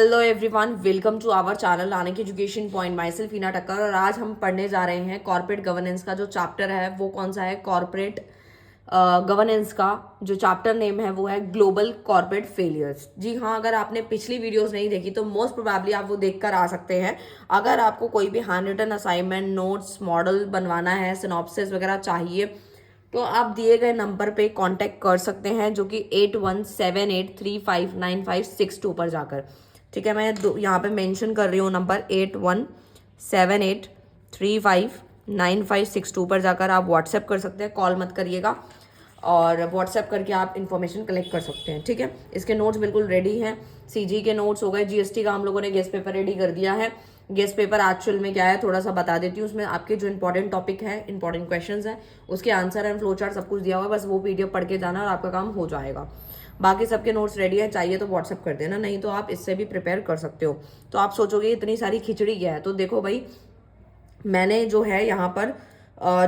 Hello everyone, welcome to our channel आने की education point. Myself Heena Takkar और आज हम पढ़ने जा रहे हैं कॉर्पोरेट गवर्नेंस का जो चैप्टर है वो कौन सा है। कॉर्पोरेट गवर्नेंस का जो चैप्टर नेम है वो है ग्लोबल कॉर्पोरेट फेलियर्स। जी हाँ, अगर आपने पिछली वीडियोस नहीं देखी तो मोस्ट प्रोबेबली आप वो देखकर आ सकते हैं। अगर आपको कोई भी hand written assignment, notes, model बनवाना है, सिनॉप्सिस वगैरह चाहिए तो आप दिए गए नंबर पे कांटेक्ट कर सकते हैं, जो कि 8178359562 पर जाकर। ठीक है, मैं यहाँ पे मेंशन कर रही हूँ नंबर 8178359562 पर जाकर आप व्हाट्सएप कर सकते हैं। कॉल मत करिएगा और व्हाट्सएप करके आप इन्फॉर्मेशन कलेक्ट कर सकते हैं। ठीक है, इसके नोट्स बिल्कुल रेडी हैं। सीजी के नोट्स हो गए, जीएसटी का हम लोगों ने गेस्ट पेपर रेडी कर दिया है। गेस्ट पेपर एक्चुअल में क्या है थोड़ा सा बता देती हूँ। उसमें आपके जो इंपॉर्टेंट टॉपिक है, इंपॉर्टेंट क्वेश्चंस हैं, उसके आंसर एंड फ्लो चार्ट सब कुछ दिया हुआ है। बस वो पीडीएफ पढ़ के जाना और आपका काम हो जाएगा। बाकी सबके नोट्स रेडी है, चाहिए तो व्हाट्सएप कर देना, नहीं तो आप इससे भी प्रिपेयर कर सकते हो। तो आप सोचोगे इतनी सारी खिचड़ी क्या है, तो देखो भाई, मैंने जो है यहाँ पर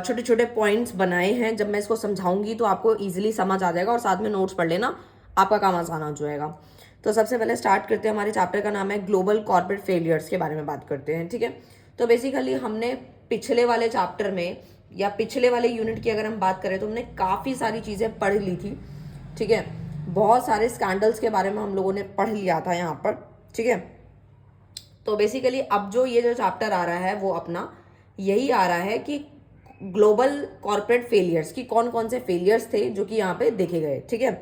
छोटे छोटे पॉइंट्स बनाए हैं। जब मैं इसको समझाऊंगी तो आपको इजीली समझ आ जाएगा और साथ में नोट्स पढ़ लेना, आपका काम आसान हो जाएगा। तो सबसे पहले स्टार्ट करते हैं। हमारे चैप्टर का नाम है ग्लोबल कॉर्पोरेट फेलियर्स के बारे में बात करते हैं। ठीक है, तो बेसिकली हमने पिछले वाले चैप्टर में या पिछले वाले यूनिट की अगर हम बात करें तो हमने काफ़ी सारी चीज़ें पढ़ ली थी। ठीक है, बहुत सारे स्कैंडल्स के बारे में हम लोगों ने पढ़ लिया था यहाँ पर। ठीक है, तो बेसिकली अब जो ये जो चैप्टर आ रहा है वो अपना यही आ रहा है कि ग्लोबल कॉर्पोरेट फेलियर्स की कौन कौन से फेलियर्स थे जो कि यहाँ पे देखे गए। ठीक है,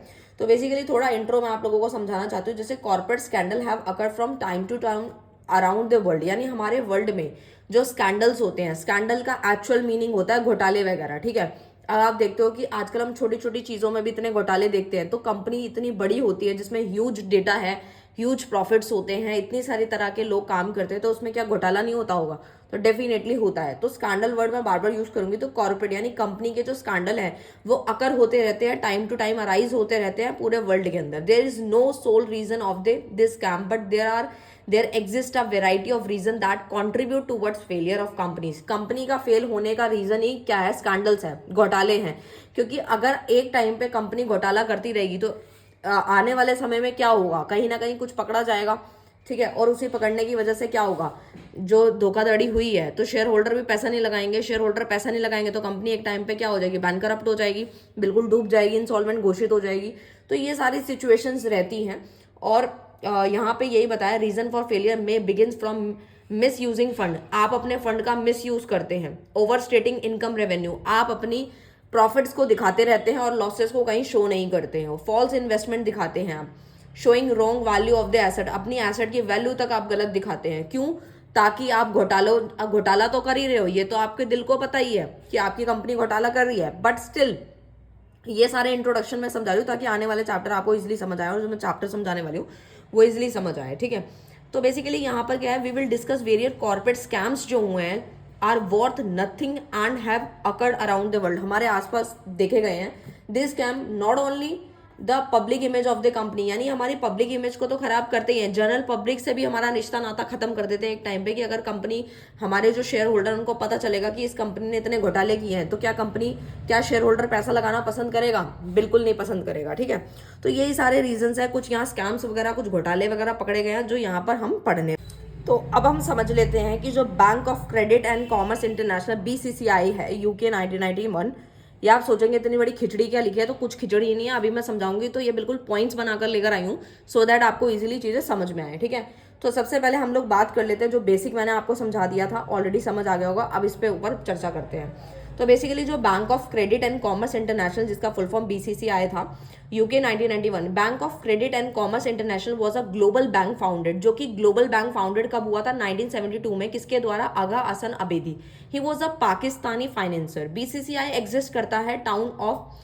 तो बेसिकली थोड़ा इंट्रो में आप लोगों को समझाना चाहती हूँ। जैसे corporate scandal have occur from time to time around the world, यानी हमारे वर्ल्ड में जो स्कैंडल्स होते हैं, स्कैंडल का एक्चुअल मीनिंग होता है घोटाले वगैरह। ठीक है, अब आप देखते हो कि आजकल हम छोटी छोटी चीज़ों में भी इतने घोटाले देखते हैं। तो कंपनी इतनी बड़ी होती है जिसमें ह्यूज डेटा है, ह्यूज प्रॉफिट्स होते हैं, इतनी सारी तरह के लोग काम करते हैं, तो उसमें क्या घोटाला नहीं होता होगा? तो डेफिनेटली होता है। तो स्कैंडल वर्ड मैं बार बार यूज करूंगी। तो कॉर्पोरेट यानी कंपनी के जो स्कैंडल है वो अकर होते रहते हैं, टाइम टू टाइम अराइज होते रहते हैं पूरे वर्ल्ड के अंदर। There is no sole reason of this scam, but there exist a variety of reason that contribute towards failure of companies. Company का फेल होने का रीजन ही क्या है? स्कैंडल्स है, घोटाले हैं। क्योंकि अगर एक टाइम पे कंपनी घोटाला करती रहेगी तो आने वाले समय में क्या होगा? कहीं ना कहीं कुछ पकड़ा जाएगा। ठीक है, और उसे पकड़ने की वजह से क्या होगा? जो धोखाधड़ी हुई है तो शेयर होल्डर भी पैसा नहीं लगाएंगे। शेयर होल्डर पैसा नहीं लगाएंगे तो कंपनी एक टाइम पे क्या हो जाएगी? बैंकरप्ट हो जाएगी, बिल्कुल डूब जाएगी, इंसॉल्वेंट घोषित हो जाएगी। तो ये सारी सिचुएशंस रहती हैं। और यहाँ पे यही बताया, रीजन फॉर फेलियर में begins from miss using fund. आप अपने फंड का मिस यूज करते हैं। ओवर स्टेटिंग इनकम रेवेन्यू, आप अपनी प्रॉफिट्स को दिखाते रहते हैं और लॉसेस को कहीं शो नहीं करते हैं। फॉल्स इन्वेस्टमेंट दिखाते हैं आप। Showing wrong value of the asset, अपनी एसेट की वैल्यू तक आप गलत दिखाते हैं। क्यों? ताकि आप घोटाला तो कर ही रहे हो, ये तो आपके दिल को पता ही है कि आपकी कंपनी घोटाला कर रही है, बट स्टिल ये सारे इंट्रोडक्शन में समझा रही हूँ ताकि आने वाले चैप्टर आपको इजिली समझ आए और जो मैं चैप्टर समझाने वाली हूँ वो इजिली समझ आए। ठीक है, तो बेसिकली यहाँ पर क्या है, we will discuss various corporate scams जो हुए हैं are worth nothing and have occurred around the world, हमारे आसपास देखे गए हैं। This scam not only the public image of the company, यानी हमारी पब्लिक इमेज को तो खराब करते ही हैं, जनरल पब्लिक से भी हमारा रिश्ता नाता खत्म कर देते हैं एक टाइम पे। कि अगर कंपनी, हमारे जो शेयर होल्डर उनको पता चलेगा कि इस कंपनी ने इतने घोटाले किए हैं तो क्या शेयर होल्डर पैसा लगाना पसंद करेगा? बिल्कुल नहीं पसंद करेगा। ठीक है, तो यही सारे रीजंस है। कुछ यहाँ स्कैम्स वगैरह, कुछ घोटाले वगैरह पकड़े गए हैं जो यहाँ पर हम पढ़ने। तो अब हम समझ लेते हैं कि जो bank of credit and commerce international BCCI है, यूके 1991, ये आप सोचेंगे इतनी बड़ी खिचड़ी क्या लिखी है, तो कुछ खिचड़ी नहीं है, अभी मैं समझाऊंगी। तो ये बिल्कुल पॉइंट्स बनाकर लेकर आई हूँ सो दैट आपको इजीली चीज़ें समझ में आए। ठीक है, तो सबसे पहले हम लोग बात कर लेते हैं, जो बेसिक मैंने आपको समझा दिया था, ऑलरेडी समझ आ गया होगा। अब इस पे ऊपर चर्चा करते हैं। तो बेसिकली जो bank of credit and commerce international, जिसका फुल फॉर्म बीसीसीआई था, UK 1991, bank of credit and commerce international was a global bank founded. जो कि ग्लोबल बैंक फाउंडेड कब हुआ था? 1972 में। किसके द्वारा? Agha Hasan Abedi. He was a Pakistani financier. BCCI exist करता है town of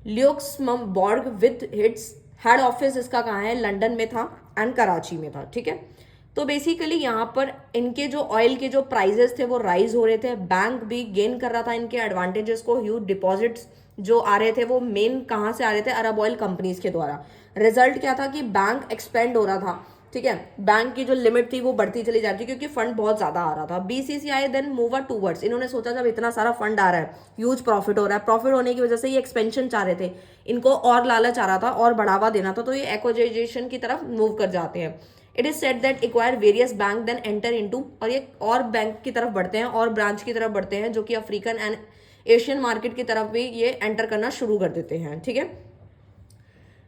Luxembourg with its head office, इसका कहाँ है? लंदन में था एंड कराची में था। ठीक है, तो बेसिकली यहाँ पर इनके जो ऑयल के जो प्राइजेस थे वो राइज हो रहे थे, बैंक भी गेन कर रहा था इनके एडवांटेजेस को। ह्यूज डिपॉजिट्स जो आ रहे थे वो मेन कहाँ से आ रहे थे? अरब ऑयल कंपनीज के द्वारा। रिजल्ट क्या था कि बैंक एक्सपेंड हो रहा था। ठीक है, बैंक की जो लिमिट थी वो बढ़ती चली जाती थी क्योंकि फंड बहुत ज्यादा आ रहा था। बीसीसीआई देन मूव टूवर्ड्स, इन्होंने सोचा जब इतना सारा फंड आ रहा है, ह्यूज प्रॉफिट हो रहा है, प्रॉफिट होने की वजह से ये एक्सपेंशन चाह रहे थे, इनको और लालच आ रहा था और बढ़ावा देना था, तो ये एक्वाइजेशन की तरफ मूव कर जाते हैं। It is said that acquire various bank then enter into, और ये और बैंक की तरफ बढ़ते हैं और ब्रांच की तरफ बढ़ते हैं, जो कि अफ्रीकन एंड एशियन मार्केट की तरफ भी ये एंटर करना शुरू कर देते हैं, ठीक है।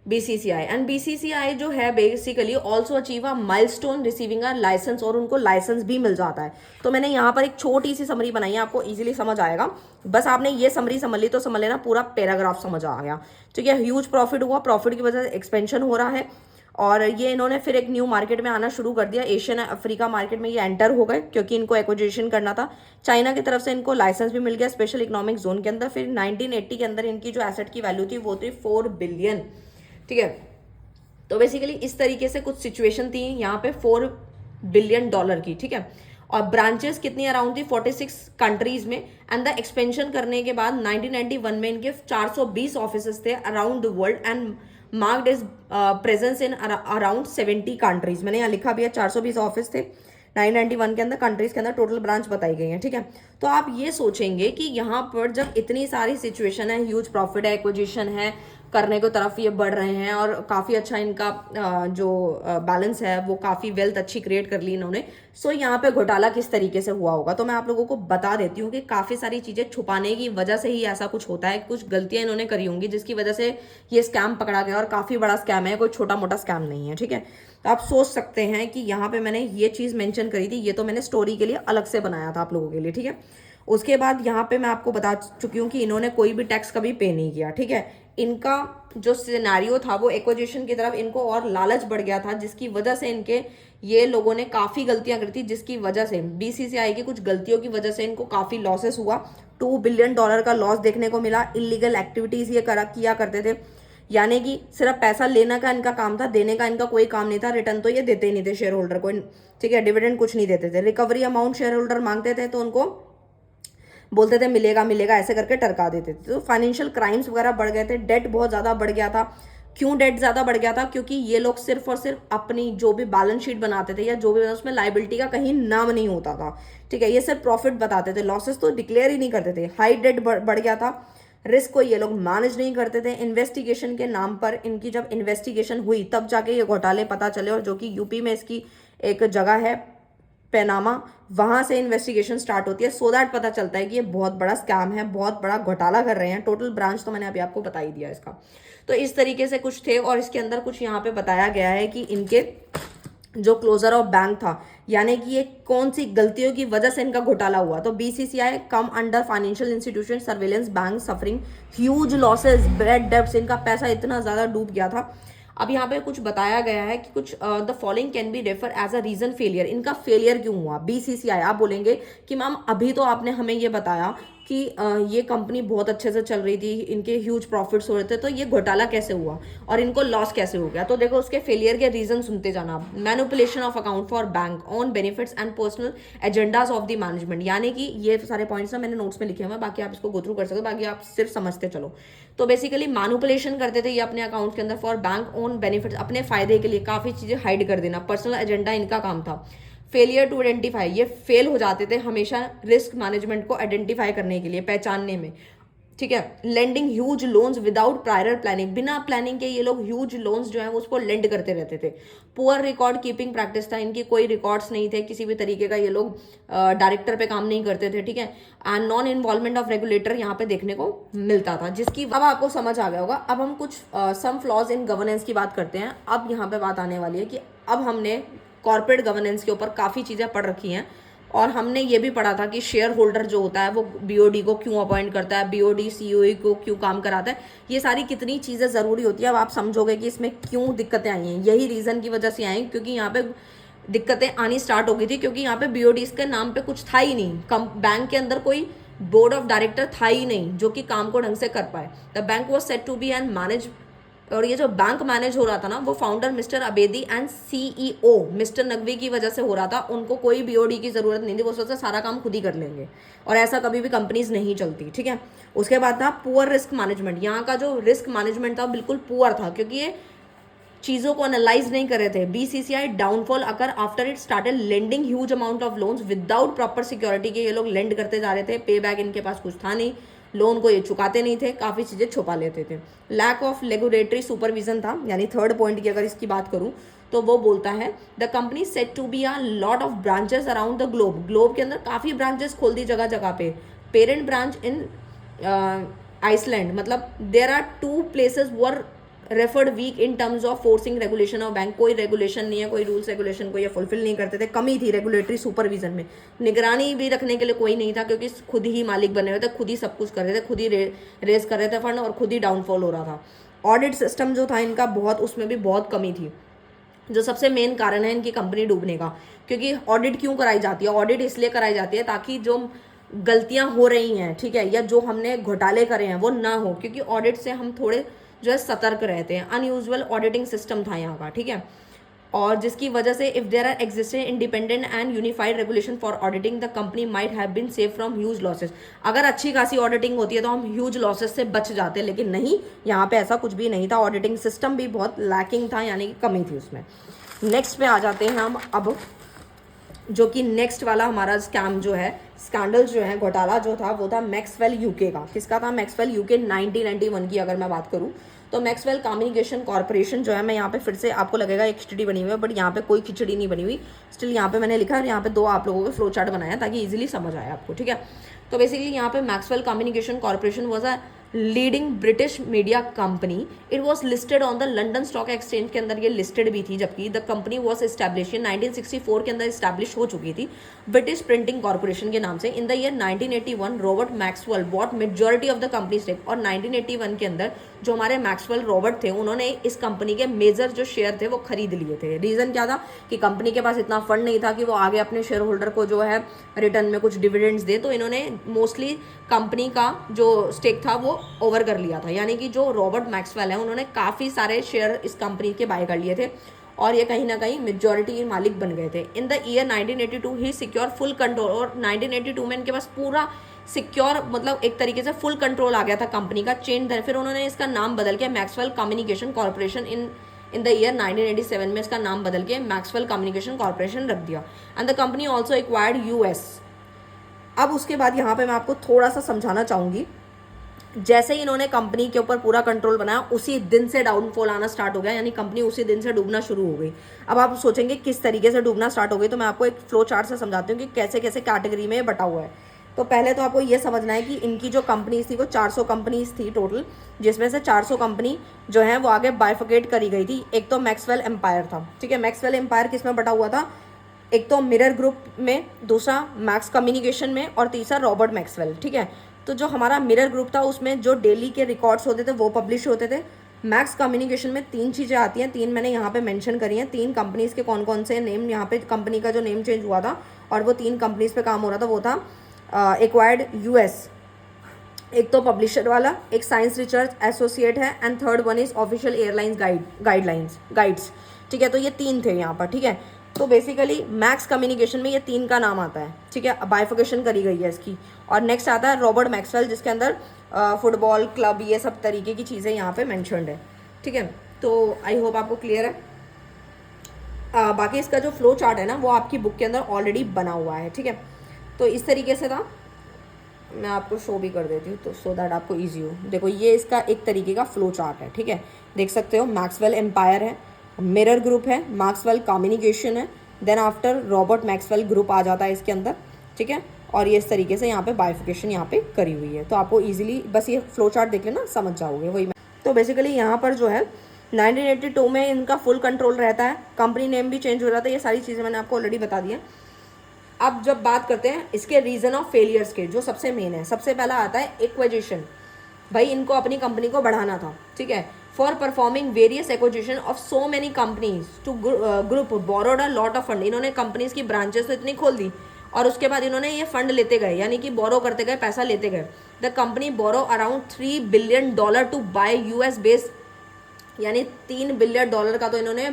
बीसीसीआई एंड बीसीसीआई जो है basically also achieve a milestone receiving a licence, और उनको लाइसेंस भी मिल जाता है। तो मैंने यहाँ पर एक छोटी सी समरी बनाई है, आपको इजीली समझ आएगा, बस आपने ये समरी समझ ली तो समझ लेना पूरा पैराग्राफ समझ आ गया, ठीक है। ह्यूज प्रॉफिट हुआ, प्रॉफिट की वजह से एक्सपेंशन हो रहा है, और ये इन्होंने फिर एक न्यू मार्केट में आना शुरू कर दिया, एशियन अफ्रीका मार्केट में ये एंटर हो गए, क्योंकि इनको एक्विजिशन करना था। चाइना की तरफ से इनको लाइसेंस भी मिल गया स्पेशल इकोनॉमिक जोन के अंदर। फिर 1980 के अंदर इनकी जो एसेट की वैल्यू थी वो थी 4 बिलियन, ठीक है। तो बेसिकली इस तरीके से कुछ सिचुएशन थी यहाँ पे 4 बिलियन डॉलर की, ठीक है। और ब्रांचेस कितनी अराउंड थी 46 कंट्रीज में, एंड द एक्सपेंशन करने के बाद 1991 में इनके 420 ऑफिसेस थे around the world, and marked is presence in around 70 countries. मैंने यहाँ लिखा भी है 420 ऑफिस थे 991 के अंदर, कंट्रीज के अंदर टोटल ब्रांच बताई गई है, ठीक है। तो आप ये सोचेंगे कि यहाँ पर जब इतनी सारी सिचुएशन है, ह्यूज प्रॉफिट है, एक्विजिशन है, करने को तरफ ये बढ़ रहे हैं, और काफ़ी अच्छा इनका जो बैलेंस है वो काफ़ी वेल्थ अच्छी क्रिएट कर ली इन्होंने। सो यहाँ पे घोटाला किस तरीके से हुआ होगा, तो मैं आप लोगों को बता देती हूँ कि काफ़ी सारी चीज़ें छुपाने की वजह से ही ऐसा कुछ होता है। कुछ गलतियाँ इन्होंने करी होंगी जिसकी वजह से ये स्कैम पकड़ा गया, और काफ़ी बड़ा स्कैम है, कोई छोटा मोटा स्कैम नहीं है, ठीक है। तो आप सोच सकते हैं कि यहाँ पे मैंने ये चीज़ मेंशन करी थी, ये तो मैंने स्टोरी के लिए अलग से बनाया था आप लोगों के लिए, ठीक है। उसके बाद यहाँ पे मैं आपको बता चुकी हूँ कि इन्होंने कोई भी टैक्स कभी पे नहीं किया, ठीक है। इनका जो सिनेरियो था वो एक्विजिशन की तरफ इनको और लालच बढ़ गया था, जिसकी वजह से इनके ये लोगों ने काफ़ी गलतियां करी थी, जिसकी वजह से बीसीसीआई की कुछ गलतियों की वजह से इनको काफ़ी लॉसेस हुआ। 2 बिलियन डॉलर का लॉस देखने को मिला। इलीगल एक्टिविटीज़ ये किया करते थे, यानी कि सिर्फ पैसा लेने का इनका काम था, देने का इनका कोई काम नहीं था। रिटर्न तो ये देते ही नहीं थे शेयर होल्डर को, ठीक है। डिविडेंड कुछ नहीं देते थे। रिकवरी अमाउंट शेयर होल्डर मांगते थे तो उनको बोलते थे मिलेगा मिलेगा, ऐसे करके टरका देते थे। तो फाइनेंशियल क्राइम्स वगैरह बढ़ गए थे, डेट बहुत ज़्यादा बढ़ गया था। क्यों डेट ज़्यादा बढ़ गया था? क्योंकि ये लोग सिर्फ और सिर्फ अपनी जो भी बैलेंस शीट बनाते थे या जो भी उसमें लाइबिलिटी का कहीं नाम नहीं होता था, ठीक है। ये सिर्फ प्रॉफिट बताते थे, लॉसेस तो डिक्लेयर ही नहीं करते थे। हाई डेट बढ़ गया था, रिस्क को ये लोग मैनेज नहीं करते थे। इन्वेस्टिगेशन के नाम पर इनकी जब इन्वेस्टिगेशन हुई तब जाके ये घोटाले पता चले, और जो कि यूपी में इसकी एक जगह है पैनामा, वहां से इन्वेस्टिगेशन स्टार्ट होती है। सो दैट पता चलता है कि ये बहुत बड़ा स्कैम है, बहुत बड़ा घोटाला कर रहे हैं। टोटल ब्रांच तो मैंने अभी आपको बता ही दिया इसका। तो इस तरीके से कुछ थे, और इसके अंदर कुछ यहाँ पे बताया गया है कि इनके जो क्लोजर ऑफ बैंक था, यानी कि ये कौन सी गलतियों की वजह से इनका घोटाला हुआ। तो BCCI come under financial institution surveillance bank suffering huge losses, bad debts, इनका पैसा इतना ज्यादा डूब गया था। अब यहाँ पे कुछ बताया गया है कि कुछ the following can be refer as a reason failure. इनका फेलियर क्यों हुआ बीसीसीआई? आप बोलेंगे कि मैम अभी तो आपने हमें ये बताया कि ये कंपनी बहुत अच्छे से चल रही थी, इनके ह्यूज प्रॉफिट्स हो रहे थे, तो ये घोटाला कैसे हुआ और इनको लॉस कैसे हो गया? तो देखो उसके फेलियर के रीजन सुनते जाना। Manipulation of account for bank on benefits and personal agendas of the management, यानी कि ये सारे पॉइंट्स ना मैंने नोट्स में लिखे हुए हैं, बाकी आप इसको गो थ्रू कर सकते हो, बाकी आप सिर्फ समझते चलो। तो बेसिकली मैनिपुलेशन करते थे ये अपने अकाउंट के अंदर फॉर बैंक ओन बेनिफिट्स, अपने फायदे के लिए काफी चीजें हाइड कर देना। पर्सनल एजेंडा इनका काम था। फेलियर टू आइडेंटिफाई, ये फेल हो जाते थे हमेशा रिस्क मैनेजमेंट को आइडेंटिफाई करने के लिए, पहचानने में, ठीक है। Lending huge loans without prior planning, बिना प्लानिंग के ये लोग ह्यूज लोन्स जो है उसको लेंड करते रहते थे। पुअर रिकॉर्ड कीपिंग प्रैक्टिस था, इनकी कोई रिकॉर्ड्स नहीं थे किसी भी तरीके का, ये लोग डायरेक्टर पे काम नहीं करते थे, ठीक है। And non involvement of regulator यहाँ पे देखने को मिलता था, जिसकी अब आपको समझ आ गया होगा। अब हम कुछ सम फ्लॉज इन गवर्नेंस की बात करते हैं। अब यहाँ पे बात आने वाली है कि अब हमने कॉर्पोरेट गवर्नेंस के ऊपर काफ़ी चीज़ें पढ़ रखी हैं, और हमने ये भी पढ़ा था कि शेयर होल्डर जो होता है वो बीओडी को क्यों अपॉइंट करता है, बीओडी सीईओ को क्यों काम कराता है, ये सारी कितनी चीज़ें ज़रूरी होती है। अब आप समझोगे कि इसमें क्यों दिक्कतें आई हैं। यही रीज़न की वजह से आई, क्योंकि यहाँ पे दिक्कतें आनी स्टार्ट हो गई थी, क्योंकि यहाँ पे बीओडीज के नाम पे कुछ था ही नहीं। बैंक के अंदर कोई बोर्ड ऑफ डायरेक्टर था ही नहीं जो कि काम को ढंग से कर पाए। The bank was set to be and manage, और ये जो बैंक मैनेज हो रहा था ना वो founder mister Abedi and CEO mister Naqvi की वजह से हो रहा था। उनको कोई बीओडी की जरूरत नहीं थी, वो सोचते सारा काम खुद ही कर लेंगे, और ऐसा कभी भी कंपनीज नहीं चलती, ठीक है। उसके बाद था पुअर रिस्क मैनेजमेंट। यहाँ का जो रिस्क मैनेजमेंट था बिल्कुल पुअर था, क्योंकि ये चीज़ों को एनालाइज नहीं कर रहे थे। BCCI downfall occur after it started lending huge amount of loans without proper security के। ये लोग लेंड करते जा रहे थे, पे बैक इनके पास कुछ था नहीं, लोन को ये चुकाते नहीं थे, काफ़ी चीज़ें छुपा लेते थे। लैक ऑफ रेगुलेटरी सुपरविजन था, यानी थर्ड पॉइंट की अगर इसकी बात करूँ तो वो बोलता है the company set to be a lot of branches around the globe, globe के अंदर काफ़ी ब्रांचेस खोल दी जगह जगह पे। पेरेंट ब्रांच इन आइसलैंड, मतलब there are 2 places were referred weak in terms of forcing regulation of bank. कोई regulation नहीं है, कोई रूल्स रेगुलेशन को ये फुलफिल नहीं करते थे, कमी थी रेगुलेटरी सुपरविजन में, निगरानी भी रखने के लिए कोई नहीं था क्योंकि खुद ही मालिक बने हुए थे, खुद ही सब कुछ कर रहे थे, खुद ही रेस कर रहे थे फंड और खुद ही डाउनफॉल हो रहा था। ऑडिट सिस्टम जो था इनका बहुत, उसमें भी बहुत कमी थी, जो सबसे मेन कारण है इनकी कंपनी डूबने का। क्योंकि ऑडिट क्यों कराई जाती है? ऑडिट इसलिए कराई जाती है ताकि जो गलतियां हो रही हैं, ठीक है, या जो हमने घोटाले करे हैं वो ना हो, क्योंकि ऑडिट से हम थोड़े जो है सतर्क रहते हैं। अनयूजुअल ऑडिटिंग सिस्टम था यहाँ का, ठीक है, और जिसकी वजह से if there are existing independent and unified regulation for auditing the company might have been save from huge losses. अगर अच्छी खासी ऑडिटिंग होती है तो हम ह्यूज लॉसेस से बच जाते, लेकिन नहीं, यहाँ पे ऐसा कुछ भी नहीं था। ऑडिटिंग सिस्टम भी बहुत लैकिंग था, यानी कि कमी थी उसमें। नेक्स्ट पे आ जाते हैं हम अब, जो कि नेक्स्ट वाला हमारा स्कैम जो है, स्कैंडल जो है, घोटाला जो था वो था मैक्सवेल यूके का। किसका था? मैक्सवेल यूके 1991 की अगर मैं बात करूँ तो मैक्सवेल कम्युनिकेशन कॉर्पोरेशन जो है, मैं यहाँ पे फिर से, आपको लगेगा एक खिचड़ी बनी हुई है, बट यहाँ पे कोई खिचड़ी नहीं बनी हुई। स्टिल यहाँ पे मैंने लिखा है, यहाँ पे 2 आप लोगों के फ्लो चार्ट बनाया ताकि इजीली समझ आए आपको, ठीक है। तो बेसिकली यहाँ पे Maxwell communication corporation was a leading British media company. It was listed on the London stock exchange के अंदर ये लिस्टेड भी थी, जबकि द कंपनी वॉज एस्टैब्लिश 1964 के अंदर इस्टेब्लिश हो चुकी थी ब्रिटिश प्रिंटिंग कॉर्पोरेशन के नाम से। In the year 1981 Robert Maxwell bought majority of the company stake, और 1981 के अंदर जो हमारे मैक्सवेल रॉबर्ट थे उन्होंने इस कंपनी के मेजर जो शेयर थे वो खरीद लिए थे। रीज़न क्या था कि कंपनी के पास इतना फंड नहीं था कि वो आगे अपने शेयर होल्डर को जो है रिटर्न में कुछ डिविडेंड्स दे, तो इन्होंने मोस्टली कंपनी का जो स्टेक था वो ओवर कर लिया था। यानी कि जो रॉबर्ट मैक्सवेल है उन्होंने काफ़ी सारे शेयर इस कंपनी के बाय कर लिए थे और ये कहीं ना कहीं मेजॉरिटी मालिक बन गए थे। इन the year 1982 he secure full control, और 1982 में इनके पास पूरा सिक्योर, मतलब एक तरीके से फुल कंट्रोल आ गया था कंपनी का। चेंज फिर उन्होंने इसका नाम बदल के Maxwell communication corporation in the year 1987 में इसका नाम बदल के मैक्सवेल कम्युनिकेशन कॉर्पोरेशन रख दिया। And the company also acquired US. अब उसके बाद यहाँ पे मैं आपको थोड़ा सा समझाना चाहूँगी, जैसे ही इन्होंने कंपनी के ऊपर पूरा कंट्रोल बनाया उसी दिन से डाउनफॉल आना स्टार्ट हो गया, यानी कंपनी उसी दिन से डूबना शुरू हो गई। अब आप सोचेंगे किस तरीके से डूबना स्टार्ट हो गई, तो मैं आपको एक फ्लो चार्ट से समझाती हूँ कि कैसे कैसे कैटेगरी में बटा हुआ है। तो पहले तो आपको ये समझना है कि इनकी जो कंपनीज थी वो 400 कंपनीज थी टोटल, जिसमें से 400 कंपनी जो है वो आगे बाइफिकेट करी गई थी। एक तो मैक्सवेल एम्पायर था, ठीक है, मैक्सवेल एम्पायर किस में बटा हुआ था? एक तो मिरर ग्रुप में, दूसरा मैक्स कम्युनिकेशन में, और तीसरा रॉबर्ट मैक्सवेल, ठीक है। तो जो हमारा मिरर ग्रुप था उसमें जो डेली के रिकॉर्ड्स होते थे वो पब्लिश होते थे। मैक्स कम्युनिकेशन में 3 चीज़ें आती हैं, 3 मैंने यहाँ पे मेंशन करी हैं। 3 कंपनीज़ के कौन कौन से नेम, यहाँ पे कंपनी का जो नेम चेंज हुआ था और वो 3 कंपनीज़ पे काम हो रहा था, वो था एक्वायर्ड यूएस, एक तो पब्लिशर वाला, एक साइंस रिसर्च एसोसिएट है, and third one is official airlines guides, ठीक है। तो ये 3 थे यहाँ पर, ठीक है। तो बेसिकली मैक्स कम्युनिकेशन में ये 3 का नाम आता है, ठीक है, बाइफिकेशन करी गई है इसकी। और नेक्स्ट आता है रॉबर्ट मैक्सवेल, जिसके अंदर फुटबॉल क्लब, ये सब तरीके की चीज़ें यहाँ पे मेंशन्ड है, ठीक है। तो आई होप आपको क्लियर है। बाकी इसका जो फ्लो चार्ट है ना वो आपकी बुक के अंदर ऑलरेडी बना हुआ है, ठीक है। तो इस तरीके से था, मैं आपको शो भी कर देती हूँ तो सो दैट आपको ईजी हो। देखो ये इसका एक तरीके का फ्लो चार्ट है, ठीक है, देख सकते हो। मैक्सवेल एम्पायर है, मिरर ग्रुप है, मैक्सवेल कम्युनिकेशन है, then after Robert Maxwell group आ जाता है इसके अंदर, ठीक है। और ये इस तरीके से यहाँ पे बाइफिकेशन यहाँ पे करी हुई है। तो आपको इजीली बस ये फ्लो चार्ट देख लेना, समझ जाओगे वही। तो बेसिकली यहाँ पर जो है 1982 में इनका फुल कंट्रोल रहता है, कंपनी नेम भी चेंज हो रहा था, ये सारी चीज़ें मैंने आपको ऑलरेडी बता दी हैं। अब जब बात करते हैं इसके रीज़न ऑफ फेलियर्स के, जो सबसे मेन है, सबसे पहला आता है एक्विजिशन। भाई इनको अपनी कंपनी को बढ़ाना था, ठीक है। For performing various acquisition of so many companies to group borrowed a lot of fund. इन्होंने कंपनीज की ब्रांचेस तो इतनी खोल दी और उसके बाद इन्होंने ये फंड लेते गए, यानी कि बोरो करते गए, पैसा लेते गए। The company borrow around $3 billion to buy US based, यानी $3 बिलियन का तो इन्होंने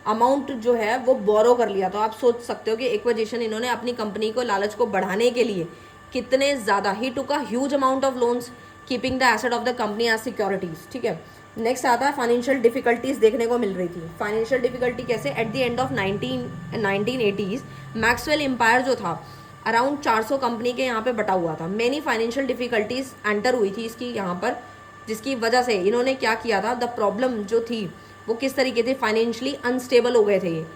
अमाउंट जो है वो बोरो कर लिया। तो आप सोच सकते हो कि एक्विजिशन इन्होंने अपनी कंपनी को, लालच को बढ़ाने के लिए कितने ज़्यादा, he took a huge amount of loans keeping the asset of the company as securities, ठीक है। नेक्स्ट आता है फाइनेंशियल डिफिकल्टीज देखने को मिल रही थी। फाइनेंशियल डिफिकल्टी कैसे? At the end of 1980s Maxwell empire जो था अराउंड 400 कंपनी के यहाँ पे बटा हुआ था। मेनी फाइनेंशियल डिफिकल्टीज एंटर हुई थी इसकी यहाँ पर, जिसकी वजह से इन्होंने क्या किया था, द प्रॉब्लम जो थी वो किस तरीके थे, फाइनेंशियली अनस्टेबल हो गए थे ये।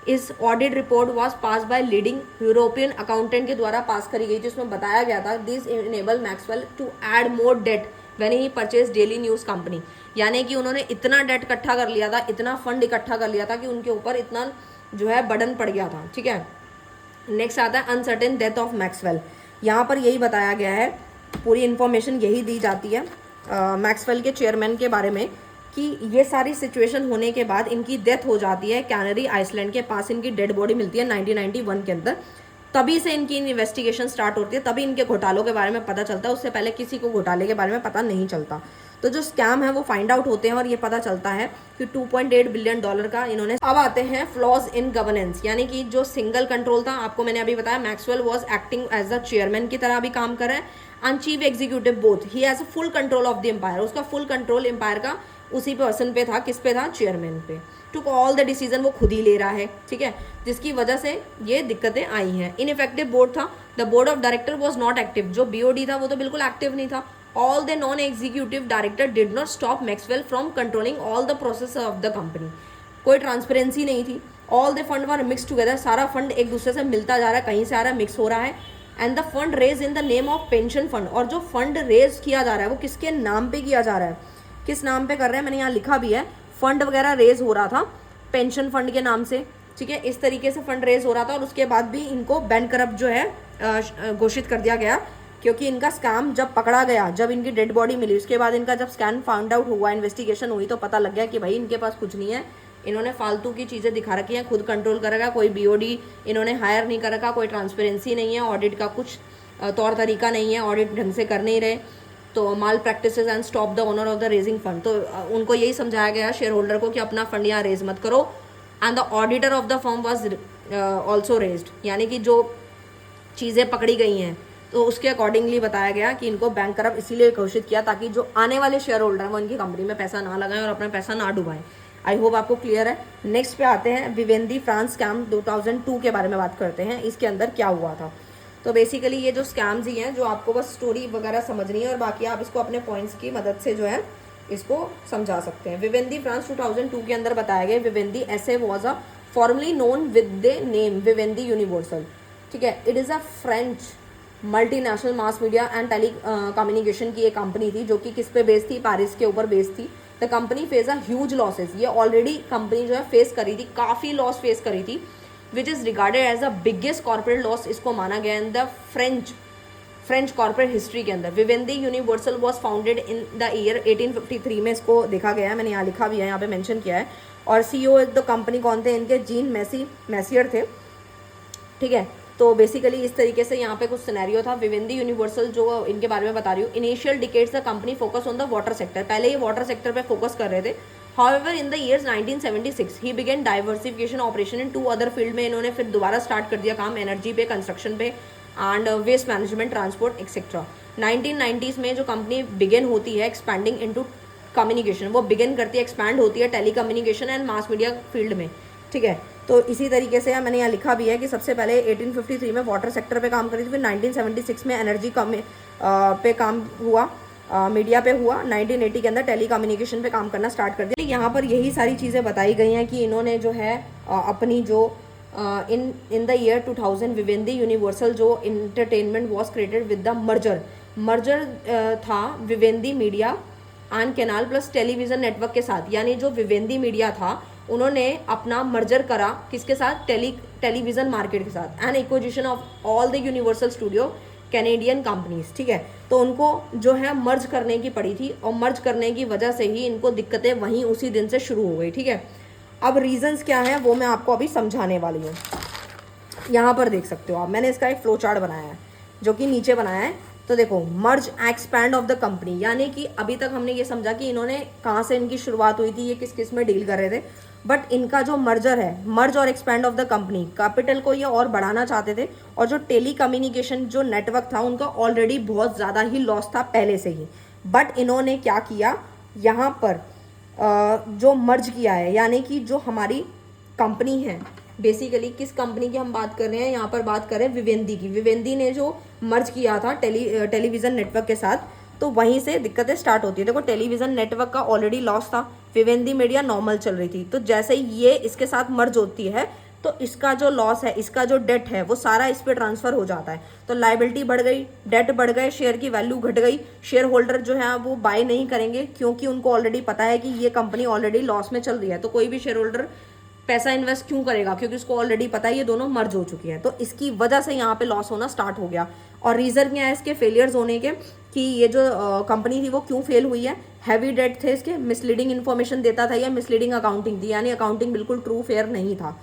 इस audit report was pass bye leading European accountant के द्वारा पास करी गई थी। उसमें बताया गया था this enable Maxwell to add more debt when he purchase Daily News company, यानी कि उन्होंने इतना डेट इकट्ठा कर लिया था, इतना फंड इकट्ठा कर लिया था कि उनके ऊपर इतना जो है बर्डन पड़ गया था। ठीक है, नेक्स्ट आता है अनसर्टेन डेथ ऑफ मैक्सवेल। यहाँ पर यही बताया गया है, पूरी इन्फॉर्मेशन यही दी जाती है मैक्सवेल के चेयरमैन के बारे में कि ये सारी सिचुएशन होने के बाद इनकी डेथ हो जाती है कैनरी आइसलैंड के पास। इनकी डेड बॉडी मिलती है 1991 के अंदर। तभी से इनकी इन्वेस्टिगेशन स्टार्ट होती है, तभी इनके घोटालों के बारे में पता चलता है। उससे पहले किसी को घोटाले के बारे में पता नहीं चलता। तो जो स्कैम है वो फाइंड आउट होते हैं और ये पता चलता है कि 2.8 बिलियन डॉलर का इन्होंने। अब आते हैं फ्लॉज इन गवर्नेंस, यानी कि जो सिंगल कंट्रोल था, आपको मैंने अभी बताया Maxwell was acting as the chairman की तरह भी काम कर रहा है, and chief executive both, he has full control of the empire. उसका फुल कंट्रोल एम्पायर का उसी पर्सन पे था, किस पे था, चेयरमैन पे। टुक ऑल द डिसीजन वो खुद ही ले रहा है। ठीक है, जिसकी वजह से ये दिक्कतें आई हैं। इनइफेक्टिव बोर्ड था, the board of director was not active. जो बीओडी था वो तो बिल्कुल एक्टिव नहीं था। All the non executive director did not stop Maxwell from controlling all the process of the company. कोई ट्रांसपेरेंसी नहीं थी। All the fund were mix together, सारा फंड एक दूसरे से मिलता जा रहा है, कहीं से आ रहा है, मिक्स हो रहा है। And the fund raise in the name of pension fund, और जो फंड रेज किया जा रहा है वो किसके नाम पे किया जा रहा है, किस नाम पे कर रहे हैं, मैंने यहाँ लिखा भी है। फंड वगैरह रेज हो रहा था पेंशन फंड के नाम से। ठीक है, इस तरीके से फंड रेज हो रहा था, और उसके बाद भी इनको बैंक करप्ट जो है घोषित कर दिया गया, क्योंकि इनका स्कैम जब पकड़ा गया, जब इनकी डेड बॉडी मिली, उसके बाद इनका जब स्कैम फाउंड आउट हुआ, इन्वेस्टिगेशन हुई, तो पता लग गया कि भाई इनके पास कुछ नहीं है, इन्होंने फालतू की चीज़ें दिखा रखी हैं, खुद कंट्रोल कर रखा, कोई बीओडी इन्होंने हायर नहीं कर रखा, कोई ट्रांसपेरेंसी नहीं है, ऑडिट का कुछ तौर तरीका नहीं है, ऑडिट ढंग से कर नहीं रहे, तो malpractices and stop the owner of the raising fund. तो उनको यही समझाया गया शेयर होल्डर को कि अपना फंड यहाँ रेज मत करो। And the auditor of the firm was also raised, यानी कि जो चीज़ें पकड़ी गई हैं तो उसके अकॉर्डिंगली बताया गया कि इनको बैंक करप्ट इसीलिए घोषित किया ताकि जो आने वाले शेयर होल्डर हैं वो इनकी कंपनी में पैसा ना लगाएं और अपना पैसा ना डुबाएं। आई होप आपको क्लियर है। नेक्स्ट पे आते हैं विवेंदी फ्रांस स्कैम 2002 के बारे में बात करते हैं, इसके अंदर क्या हुआ था। तो बेसिकली ये जो स्कैम्स ही हैं जो आपको बस स्टोरी वगैरह समझनी है, और बाकी आप इसको अपने पॉइंट्स की मदद से जो है इसको समझा सकते हैं। विवेंदी फ्रांस 2002 के अंदर बताया गया विवेंदी ऐसे was a formally known with the name Vivendi Universal. ठीक है, it is a French multinational mass media and telecommunication की एक कंपनी थी, जो कि किस पे बेस्ड थी, पेरिस के ऊपर बेस्ड थी। The company face a huge losses, ये ऑलरेडी कंपनी जो है फेस करी थी, काफ़ी लॉस फेस करी थी, which is regarded as the biggest corporate loss इसको माना गया in the French corporate history के अंदर। Vivendi Universal was founded in the year 1853 में इसको देखा गया है, मैंने यहाँ लिखा भी है, यहाँ पे मेंशन किया है। और सीईओ द कंपनी कौन थे इनके, जीन मैसियर थे। ठीक है, तो बेसिकली इस तरीके से यहाँ पे कुछ सिनेरियो था। विवेंदी यूनिवर्सल जो इनके बारे में बता रही हूँ, initial decades the company focus on the water sector, पहले ये वाटर सेक्टर पे फोकस कर रहे थे। However in the years 1976 he begin diversification operation in 2 other field में इन्होंने फिर दोबारा स्टार्ट कर दिया काम, एनर्जी पे, कंस्ट्रक्शन पे and waste management, transport etcetera. 1990s में जो कंपनी बिगेन होती है एक्सपैंडिंग इनटू कम्युनिकेशन, वो बिगेन करती है, एक्सपैंड होती है telecommunication and mass media field में। ठीक है, तो इसी तरीके से मैंने यहाँ लिखा भी है कि सबसे पहले 1853 में वाटर सेक्टर पे काम करी थी, फिर 1976 में एनर्जी पे काम हुआ, मीडिया पे हुआ, 1980 के अंदर टेली कम्युनिकेशन पे काम करना स्टार्ट कर दिया। यहाँ पर यही सारी चीज़ें बताई गई हैं कि इन्होंने जो है अपनी जो in the year 2000 Vivendi Universal जो entertainment was created with the merger था Vivendi media and Canal Plus television network के साथ, यानी जो विवेंदी मीडिया था उन्होंने अपना मर्जर करा किसके साथ, टेलीविज़न मार्केट के साथ, and acquisition of all the universal studio Canadian companies. ठीक है, तो उनको जो है मर्ज करने की पड़ी थी, और मर्ज करने की वजह से ही इनको दिक्कतें वहीं उसी दिन से शुरू हो गई। ठीक है, अब रीजंस क्या हैं वो मैं आपको अभी समझाने वाली हूँ। यहाँ पर देख सकते हो आप, मैंने इसका एक फ्लो चार्ट बनाया है जो कि नीचे बनाया है। तो देखो, मर्ज एक्सपैंड ऑफ द कंपनी, यानी कि अभी तक हमने ये समझा कि इन्होंने कहाँ से इनकी शुरुआत हुई थी, ये किस किस में डील कर रहे थे, बट इनका जो मर्जर है, मर्ज और expand of the company, capital को ये और बढ़ाना चाहते थे, और जो टेली कम्युनिकेशन जो नेटवर्क था उनका ऑलरेडी बहुत ज़्यादा ही लॉस था पहले से ही। बट इन्होंने क्या किया, यहाँ पर जो मर्ज किया है, यानी कि जो हमारी कंपनी है, बेसिकली किस कंपनी की हम बात कर रहे हैं, यहाँ पर बात कर रहे हैं विवेंदी की। विवेंदी ने जो मर्ज किया था टेलीविज़न नेटवर्क के साथ, तो वहीं से दिक्कतें स्टार्ट होती है। देखो टेलीविज़न नेटवर्क का ऑलरेडी लॉस था, विवेंदी मीडिया नॉर्मल चल रही थी, तो जैसे ही ये इसके साथ मर्ज होती है तो इसका जो लॉस है, इसका जो डेट है वो सारा इस पर ट्रांसफर हो जाता है। तो लाइबिलिटी बढ़ गई, डेट बढ़ गए, शेयर की वैल्यू घट गई, शेयर होल्डर जो है वो बाय नहीं करेंगे क्योंकि उनको ऑलरेडी पता है कि ये कंपनी ऑलरेडी लॉस में चल रही है। तो कोई भी शेयर होल्डर पैसा इन्वेस्ट क्यों करेगा, क्योंकि उसको ऑलरेडी पता है ये दोनों मर्ज हो चुकी है। तो इसकी वजह से यहाँ पे लॉस होना स्टार्ट हो गया। और रीज़न क्या है इसके फेलियर्स होने के, कि ये जो कंपनी थी वो क्यों फेल हुई है। हैवी डेट थे इसके, मिसलीडिंग इन्फॉर्मेशन देता था या मिसलीडिंग अकाउंटिंग थी, यानी अकाउंटिंग बिल्कुल ट्रू फेयर नहीं था।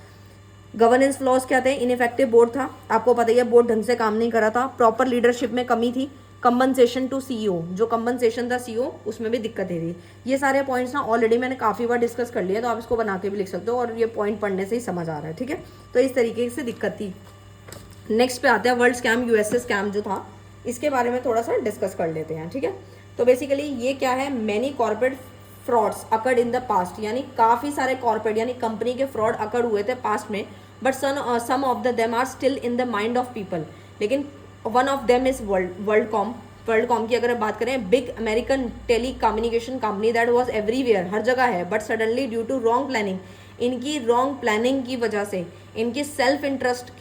गवर्नेंस फ्लॉज क्या थे, इनइफेक्टिव बोर्ड था, आपको पता ही है बोर्ड ढंग से काम नहीं कर रहा था। प्रॉपर लीडरशिप में कमी थी। कंपनसेशन टू सीईओ, जो कंपनसेशन था सीईओ उसमें भी दिक्कतें थी। ये सारे पॉइंट्स ना ऑलरेडी मैंने काफ़ी बार डिस्कस कर लिया, तो आप इसको बना के भी लिख सकते हो और ये पॉइंट पढ़ने से ही समझ आ रहा है, ठीक है। तो इस तरीके से दिक्कत थी। नेक्स्ट पे आते हैं वर्ल्ड स्कैम, यूएसए स्कैम जो था, इसके बारे में थोड़ा सा डिस्कस कर लेते हैं, ठीक है। तो बेसिकली ये क्या है, many corporate frauds occurred in the past, यानी काफ़ी सारे कॉर्पोरेट यानी कंपनी के फ्रॉड अकर्ड हुए थे पास्ट में, but some of the them are still in the mind of people. लेकिन one of them is WorldCom की अगर बात करें, big American telecommunication company that was everywhere, हर जगह है, but suddenly due to wrong planning, इनकी wrong planning की वजह से, इनकी सेल्फ इंटरेस्ट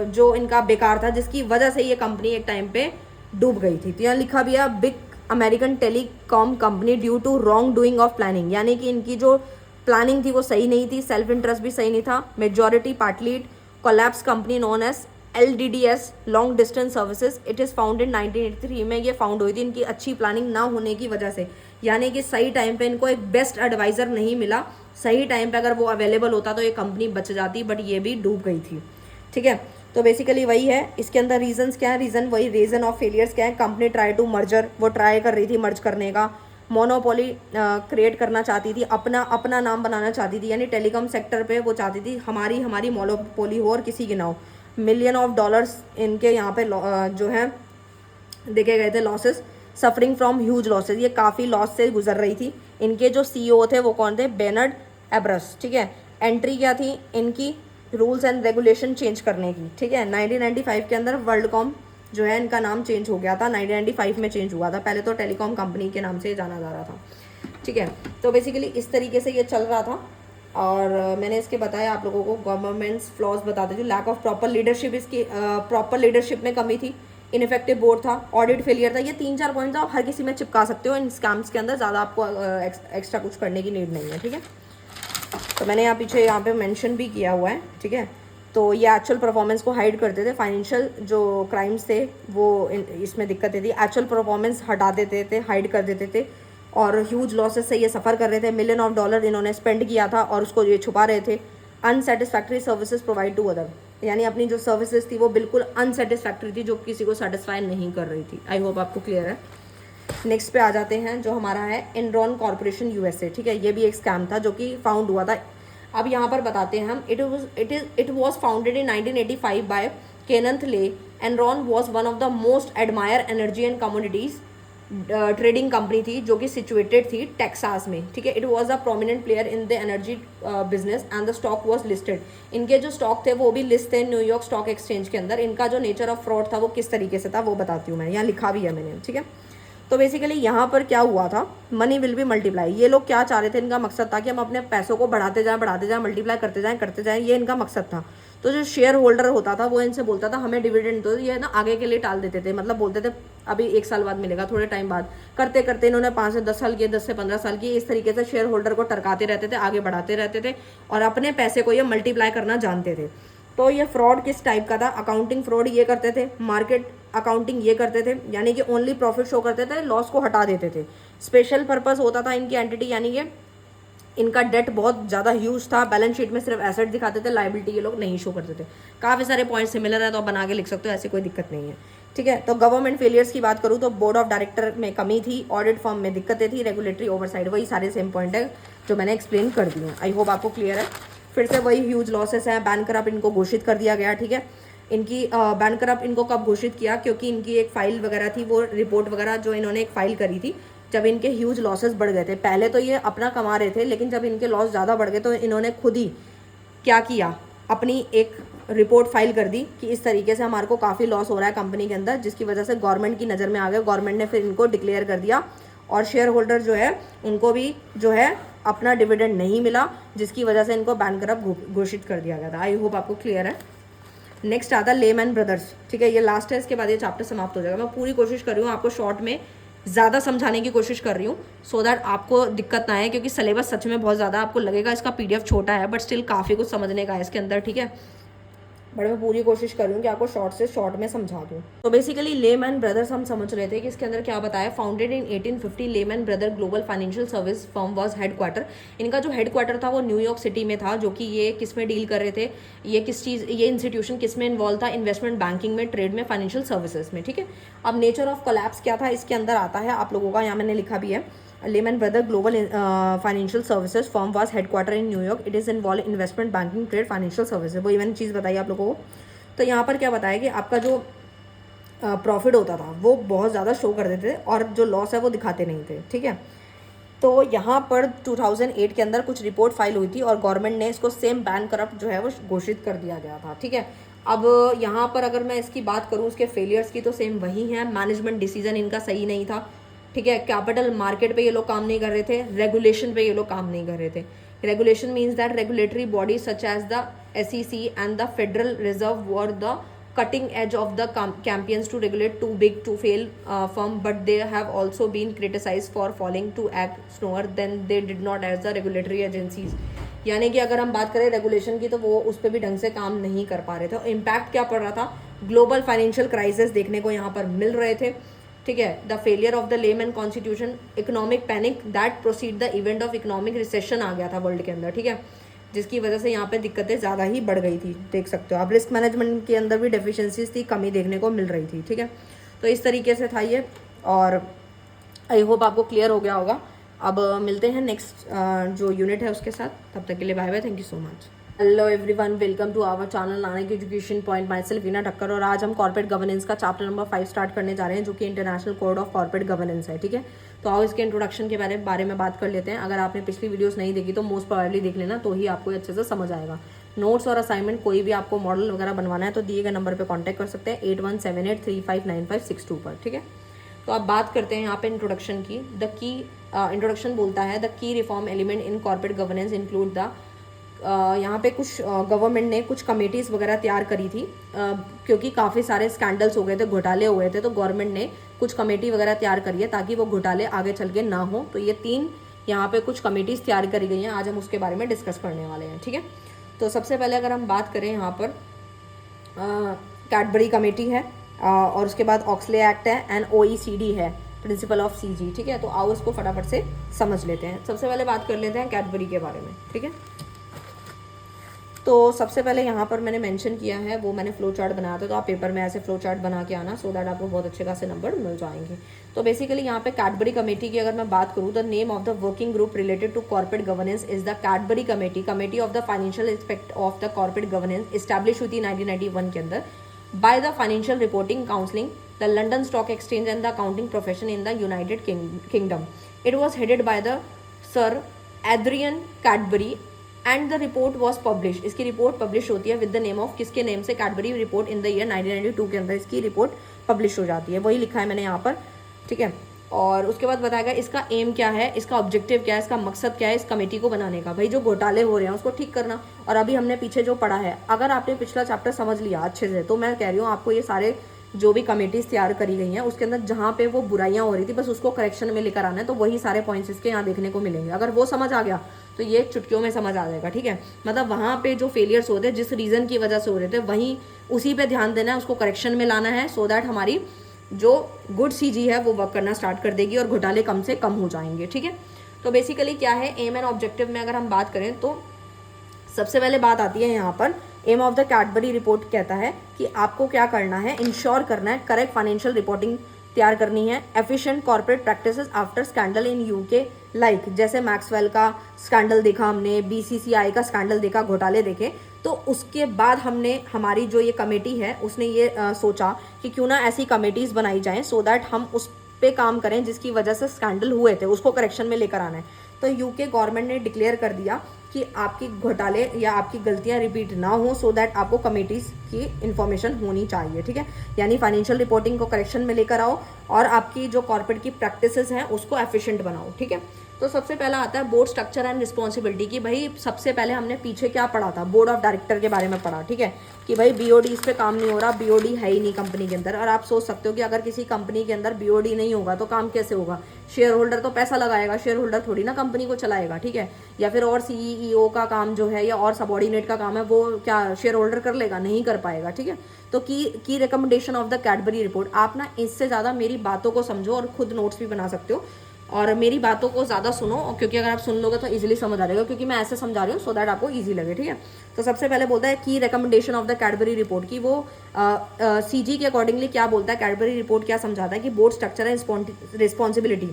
जो इनका बेकार था, जिसकी वजह से ये कंपनी एक टाइम पे डूब गई थी। तो यहाँ लिखा भी है big American telecom company due to wrong doing of planning, यानी कि इनकी जो प्लानिंग थी वो सही नहीं थी, सेल्फ इंटरेस्ट भी सही नहीं था। Majority partly collapse company known as LDDS long distance services, it is found in 1983 में ये फाउंड हुई थी, इनकी अच्छी प्लानिंग ना होने की वजह से, यानी कि सही टाइम पे इनको एक बेस्ट एडवाइज़र नहीं मिला। सही टाइम पे अगर वो अवेलेबल होता तो ये कंपनी बच जाती, बट ये भी डूब गई थी, ठीक है। तो बेसिकली वही है, इसके अंदर रीजंस क्या है, रीज़न ऑफ फेलियर्स क्या है। कंपनी ट्राई टू मर्जर, वो ट्राई कर रही थी मर्ज करने का। मोनोपोली क्रिएट करना चाहती थी, अपना नाम बनाना चाहती थी, यानी टेलीकॉम सेक्टर पे वो चाहती थी हमारी मोनोपोली हो और किसी की ना हो। मिलियन ऑफ डॉलर्स इनके यहाँ पे जो है देखे गए थे losses, suffering from huge losses, ये काफ़ी लॉस से गुजर रही थी। इनके जो CEO थे वो कौन थे, बेनर्ड एब्रस, ठीक है। एंट्री क्या थी इनकी, रूल्स एंड रेगुलेशन चेंज करने की, ठीक है। 1995 के अंदर वर्ल्डकॉम जो है इनका नाम चेंज हो गया था, 1995 में चेंज हुआ था, पहले तो टेलीकॉम कंपनी के नाम से जाना जा रहा था, ठीक है। तो बेसिकली इस तरीके से ये चल रहा था। और मैंने इसके बताया आप लोगों को, गवर्नमेंट्स फ्लॉज बताते थे, लैक ऑफ प्रॉपर लीडरशिप, इसकी प्रॉपर लीडरशिप में कमी थी, इनइफेक्टिव बोर्ड था, ऑडिट फेलियर था। ये 3-4 पॉइंट आप हर किसी में चिपका सकते हो इन स्कैम्स के अंदर, ज़्यादा आपको एक्स्ट्रा कुछ करने की नीड नहीं है, ठीक है। तो मैंने यहाँ पीछे यहाँ पे मेंशन भी किया हुआ है, ठीक है। तो ये एक्चुअल परफॉर्मेंस को हाइड करते थे, फाइनेंशियल जो क्राइम्स थे वो इसमें दिक्कतें थी, एक्चुअल परफॉर्मेंस हटा देते थे, हाइड कर देते थे, और ह्यूज लॉसेस से ये सफ़र कर रहे थे। मिलियन ऑफ डॉलर इन्होंने स्पेंड किया था और उसको ये छुपा रहे थे। Unsatisfactory services provide to other, यानी अपनी जो सर्विसेज थी वो बिल्कुल अनसेटिस्फैक्ट्री थी, जो किसी को सेटिस्फाई नहीं कर रही थी। आई होप आपको क्लियर है। नेक्स्ट पे आ जाते हैं, जो हमारा है एनरॉन कॉर्पोरेशन USA, ठीक है। ये भी एक स्कैम था जो कि फाउंड हुआ था। अब यहाँ पर बताते हैं हम, it was founded in 1985 by Kenneth Lay. Enron was one of the most admire energy and commodities trading company थी, जो कि सिचुएटेड थी टेक्सास में, ठीक है। It was a prominent player in the energy business and the stock was listed. इनके जो stock थे वो भी लिस्ट थे न्यूयॉर्क स्टॉक एक्सचेंज के अंदर। इनका जो नेचर ऑफ फ्रॉड था वो किस तरीके से था वो बताती हूँ मैं, यहाँ लिखा भी है मैंने, ठीक है। तो बेसिकली यहाँ पर क्या हुआ था, मनी विल बी मल्टीप्लाई। ये लोग क्या चाह रहे थे, इनका मकसद था कि हम अपने पैसों को बढ़ाते जाएं, मल्टीप्लाई करते जाएं, ये इनका मकसद था। तो जो शेयर होल्डर होता था वो इनसे बोलता था हमें डिविडेंड दो, ये ना आगे के लिए टाल देते थे, मतलब बोलते थे अभी 1 साल बाद मिलेगा, थोड़े टाइम बाद। करते करते इन्होंने 5 से 10 साल किए, 10 से 15 साल किए, इस तरीके से शेयर होल्डर को टरकाते रहते थे, आगे बढ़ाते रहते थे और अपने पैसे को ये मल्टीप्लाई करना जानते थे। तो ये फ्रॉड किस टाइप का था, अकाउंटिंग फ्रॉड ये करते थे, मार्केट अकाउंटिंग ये करते थे, यानी कि ओनली प्रॉफिट शो करते थे, लॉस को हटा देते थे। स्पेशल पर्पस होता था इनकी एंटिटी, यानी कि इनका डेट बहुत ज़्यादा ह्यूज था, बैलेंस शीट में सिर्फ एसेट दिखाते थे, लाइबिलिटी ये लोग नहीं शो करते थे। काफ़ी सारे पॉइंट सिमिलर है तो आप बना के लिख सकते हो, ऐसी कोई दिक्कत नहीं है, ठीक है। तो गवर्नमेंट फेलियर्स की बात करूँ तो बोर्ड ऑफ डायरेक्टर में कमी थी, ऑडिट फर्म में दिक्कतें थी, रेगुलेटरी ओवरसाइड, वही सारे सेम पॉइंट है जो मैंने एक्सप्लेन कर दिए हैं। आई होप आपको क्लियर है। फिर से वही ह्यूज लॉसेस हैं, बैंकरप्ट इनको घोषित कर दिया गया, ठीक है। इनकी बैंकरप्ट इनको कब घोषित किया, क्योंकि इनकी एक फाइल वगैरह थी, वो रिपोर्ट वगैरह जो इन्होंने एक फाइल करी थी, जब इनके ह्यूज लॉसेस बढ़ गए थे। पहले तो ये अपना कमा रहे थे, लेकिन जब इनके लॉस ज़्यादा बढ़ गए तो इन्होंने खुद ही क्या किया, अपनी एक रिपोर्ट फाइल कर दी कि इस तरीके से हमारे को काफ़ी लॉस हो रहा है कंपनी के अंदर, जिसकी वजह से गवर्नमेंट की नज़र में आ गया। गवर्नमेंट ने फिर इनको डिक्लेयर कर दिया और शेयर होल्डर जो है उनको भी जो है अपना डिविडेंड नहीं मिला, जिसकी वजह से इनको बैंकरप्ट घोषित कर दिया गया था। आई होप आपको क्लियर है। नेक्स्ट आता है लेमैन ब्रदर्स, ठीक है, ये लास्ट है, इसके बाद ये चैप्टर समाप्त हो जाएगा। मैं पूरी कोशिश कर रही हूँ आपको शॉर्ट में ज़्यादा समझाने की कोशिश कर रही हूँ सो दैट आपको दिक्कत ना आए, क्योंकि सिलेबस सच में बहुत ज़्यादा आपको लगेगा इसका PDF छोटा है, बट स्टिल काफ़ी कुछ समझने का है इसके अंदर, ठीक है। बट मैं पूरी कोशिश कर रही हूँ कि आपको शॉर्ट से शॉर्ट में समझा दूँ। तो बेसिकली लेमैन ब्रदर्स हम समझ रहे थे कि इसके अंदर क्या बताया। Founded in 1850, layman brother global financial service firm was headquarter. इनका जो हेडक्वार्टर था वो न्यूयॉर्क सिटी में था, जो कि ये किस में डील कर रहे थे, ये किस चीज़, ये इंस्टीट्यूशन किस में इन्वॉल्व था, इन्वेस्टमेंट बैंकिंग में, ट्रेड में, फाइनेंशियल सर्विसेज में, ठीक है। अब नेचर ऑफ कोलैप्स क्या था इसके अंदर आता है आप लोगों का, यहाँ मैंने लिखा भी है। Lehman Brothers Global Financial Services firm was headquartered in New York. It is involved in investment banking, trade, financial services. वही मैंने चीज़ बताई आप लोगों को। तो यहाँ पर क्या बताया कि आपका जो प्रॉफिट होता था वो बहुत ज़्यादा शो कर देते थे और जो लॉस है वो दिखाते नहीं थे, ठीक है। तो यहाँ पर 2008 के अंदर कुछ रिपोर्ट फाइल हुई थी और गवर्नमेंट ने इसको सेम बैंकरप्ट जो है वो घोषित कर दिया गया था, ठीक है। अब यहाँ पर अगर मैं इसकी बात करूँ उसके फेलियर्स की, तो सेम वही है। मैनेजमेंट डिसीजन इनका सही नहीं था, ठीक है। कैपिटल मार्केट पे ये लोग काम नहीं कर रहे थे, रेगुलेशन पे ये लोग काम नहीं कर रहे थे। Regulation means that regulatory body such as the SEC and the federal reserve were the cutting edge of the campaigns to regulate too big to fail firm, but they have also been criticized for failing to act slower than they did not as the regulatory agencies। यानी कि अगर हम बात करें regulation की तो वो उस पर भी ढंग से काम नहीं कर पा रहे थे। इम्पैक्ट क्या पड़ रहा था, ग्लोबल फाइनेंशियल क्राइसिस देखने को यहाँ पर मिल रहे थे, ठीक है। The failure of the Lehman constitution, economic panic that proceed the event of economic recession आ गया था वर्ल्ड के अंदर, ठीक है, जिसकी वजह से यहाँ पे दिक्कतें ज़्यादा ही बढ़ गई थी। देख सकते हो आप रिस्क मैनेजमेंट के अंदर भी डेफिशिएंसीज थी, कमी देखने को मिल रही थी, ठीक है। तो इस तरीके से था ये और आई होप आपको क्लियर हो गया होगा। अब मिलते हैं नेक्स्ट जो यूनिट है उसके साथ, तब तक के लिए bye bye, thank you so much. Hello everyone, welcome to our channel Nanak Education point. Myself Veena Thakkar, और आज हम कॉर्पोरेट गवर्नेंस का चैप्टर नंबर 5 स्टार्ट करने जा रहे हैं, जो कि international code of corporate governance है, ठीक है। तो आओ इसके इंट्रोडक्शन के बारे में बात कर लेते हैं। अगर आपने पिछली वीडियोस नहीं देखी तो मोस्ट प्रोबेबली देख लेना, तो ही आपको अच्छे से समझ आएगा। नोट्स और असाइनमेंट कोई भी आपको मॉडल वगैरह बनवाना है तो दिए गए नंबर पर कॉन्टैक्ट कर सकते हैं 8178359562 पर, ठीक है। तो आप बात करते हैं यहाँ पे इंट्रोडक्शन की। द की इंट्रोडक्शन बोलता है the key reform element in corporate governance include the, यहाँ पे कुछ गवर्नमेंट ने कुछ कमेटीज़ वगैरह तैयार करी थी, क्योंकि काफ़ी सारे स्कैंडल्स हो गए थे, घोटाले हो गए थे, तो गवर्नमेंट ने कुछ कमेटी वगैरह तैयार करी है ताकि वो घोटाले आगे चल के ना हो। तो ये 3 यहाँ पे कुछ कमेटीज़ तैयार करी गई हैं, आज हम उसके बारे में डिस्कस करने वाले हैं, ठीक है। तो सबसे पहले अगर हम बात करें यहाँ पर कैडबरी कमेटी है और उसके बाद ऑक्सले एक्ट है एंड OECD है, प्रिंसिपल ऑफ CG, ठीक है। तो आओ इसको फटाफट से समझ लेते हैं। सबसे पहले बात कर लेते हैं कैडबरी के बारे में, ठीक है। तो सबसे पहले यहाँ पर मैंने मेंशन किया है, वो मैंने फ्लो चार्ट बनाया था, तो आप पेपर में ऐसे फ्लो चार्ट बना के आना, सो दैट आपको बहुत अच्छे खासे नंबर मिल जाएंगे। तो बेसिकली यहाँ पे कैडबरी कमेटी की अगर मैं बात करूँ, the name of the working group related to corporate governance is the Cadbury committee, committee of the financial aspect of the corporate governance, establish हुई थी 1991 के अंदर by the financial reporting counselling, the London stock exchange and the accounting profession in the United Kingdom. It was headed by the sir Adrian Cadbury and the report was publish. इसकी report publish होती है with the name of, किसके name से, Cadbury report in the year 1992 के अंदर इसकी report publish हो जाती है, वही लिखा है मैंने यहाँ पर, ठीक है। और उसके बाद बताएगा इसका एम क्या है, इसका ऑब्जेक्टिव क्या है, इसका मकसद क्या है इस कमेटी को बनाने का। भाई जो घोटाले हो रहे हैं उसको ठीक करना। और अभी हमने पीछे जो पढ़ा है, अगर आपने पिछला चैप्टर समझ लिया अच्छे से, तो मैं कह रही हूँ आपको ये सारे जो भी कमेटीज़ तैयार करी गई हैं उसके अंदर जहाँ पे वो बुराइयाँ हो रही थी बस उसको करेक्शन में लेकर आना है, तो वही सारे पॉइंट्स इसके यहाँ देखने को मिलेंगे। अगर वो समझ आ गया तो ये चुटकियों में समझ आ जाएगा, ठीक है। मतलब वहाँ पे जो फेलियर्स होते हैं, जिस रीज़न की वजह से हो रहे थे, वहीं उसी पे ध्यान देना है, उसको करेक्शन में लाना है, सो दैट हमारी जो गुड CG है वो वर्क करना स्टार्ट कर देगी और घोटाले कम से कम हो जाएंगे, ठीक है। तो बेसिकली क्या है एम एंड ऑब्जेक्टिव में अगर हम बात करें तो सबसे पहले बात आती है यहाँ पर aim of the Cadbury report कहता है कि आपको क्या करना है, इंश्योर करना है करेक्ट फाइनेंशियल रिपोर्टिंग तैयार करनी है, efficient corporate practices after scandal in UK, like जैसे मैक्सवेल का स्कैंडल देखा हमने, BCCI का स्कैंडल देखा, घोटाले देखे, तो उसके बाद हमने हमारी जो ये कमेटी है उसने ये सोचा कि क्यों ना ऐसी कमेटीज़ बनाई जाएं सो दैट हम उस पे काम करें जिसकी वजह से स्कैंडल हुए थे, उसको करेक्शन में लेकर आना है। तो UK गवर्नमेंट ने डिक्लेयर कर दिया कि आपकी घोटाले या आपकी गलतियां रिपीट ना हो, सो दैट आपको कमेटीज़ की इन्फॉर्मेशन होनी चाहिए, ठीक है। यानी फाइनेंशियल रिपोर्टिंग को करेक्शन में लेकर आओ और आपकी जो कॉर्पोरेट की प्रैक्टिसेस हैं उसको एफिशिएंट बनाओ, ठीक है। तो सबसे पहला आता है बोर्ड स्ट्रक्चर एंड रिस्पॉन्सिबिलिटी की भाई सबसे पहले हमने पीछे क्या पढ़ा था, बोर्ड ऑफ डायरेक्टर के बारे में पढ़ा, ठीक है, कि भाई बीओडी इस पे काम नहीं हो रहा, बीओडी है ही नहीं कंपनी के अंदर। और आप सोच सकते हो कि अगर किसी कंपनी के अंदर बीओडी नहीं होगा तो काम कैसे होगा, शेयर होल्डर तो पैसा लगाएगा, शेयर होल्डर थोड़ी ना कंपनी को चलाएगा, ठीक है। या फिर और सीईओ का काम जो है या और सबॉर्डिनेट का काम है वो क्या शेयर होल्डर कर लेगा, नहीं कर पाएगा, ठीक है। तो की recommendation of the Cadbury report, आप ना इससे ज़्यादा मेरी बातों को समझो और खुद नोट्स भी बना सकते हो और मेरी बातों को ज़्यादा सुनो, क्योंकि अगर आप सुन लोगे तो इजीली समझ आ जाएगा, क्योंकि मैं ऐसे समझा रही हूँ सो दैट आपको इजी लगे, ठीक है। तो सबसे पहले बोलता है की recommendation of the Cadbury report की वो सीजी के अकॉर्डिंगली क्या बोलता है, कैडबरी रिपोर्ट क्या समझाता है कि बोर्ड स्ट्रक्चर एंड रिस्पॉन्सिबिलिटी,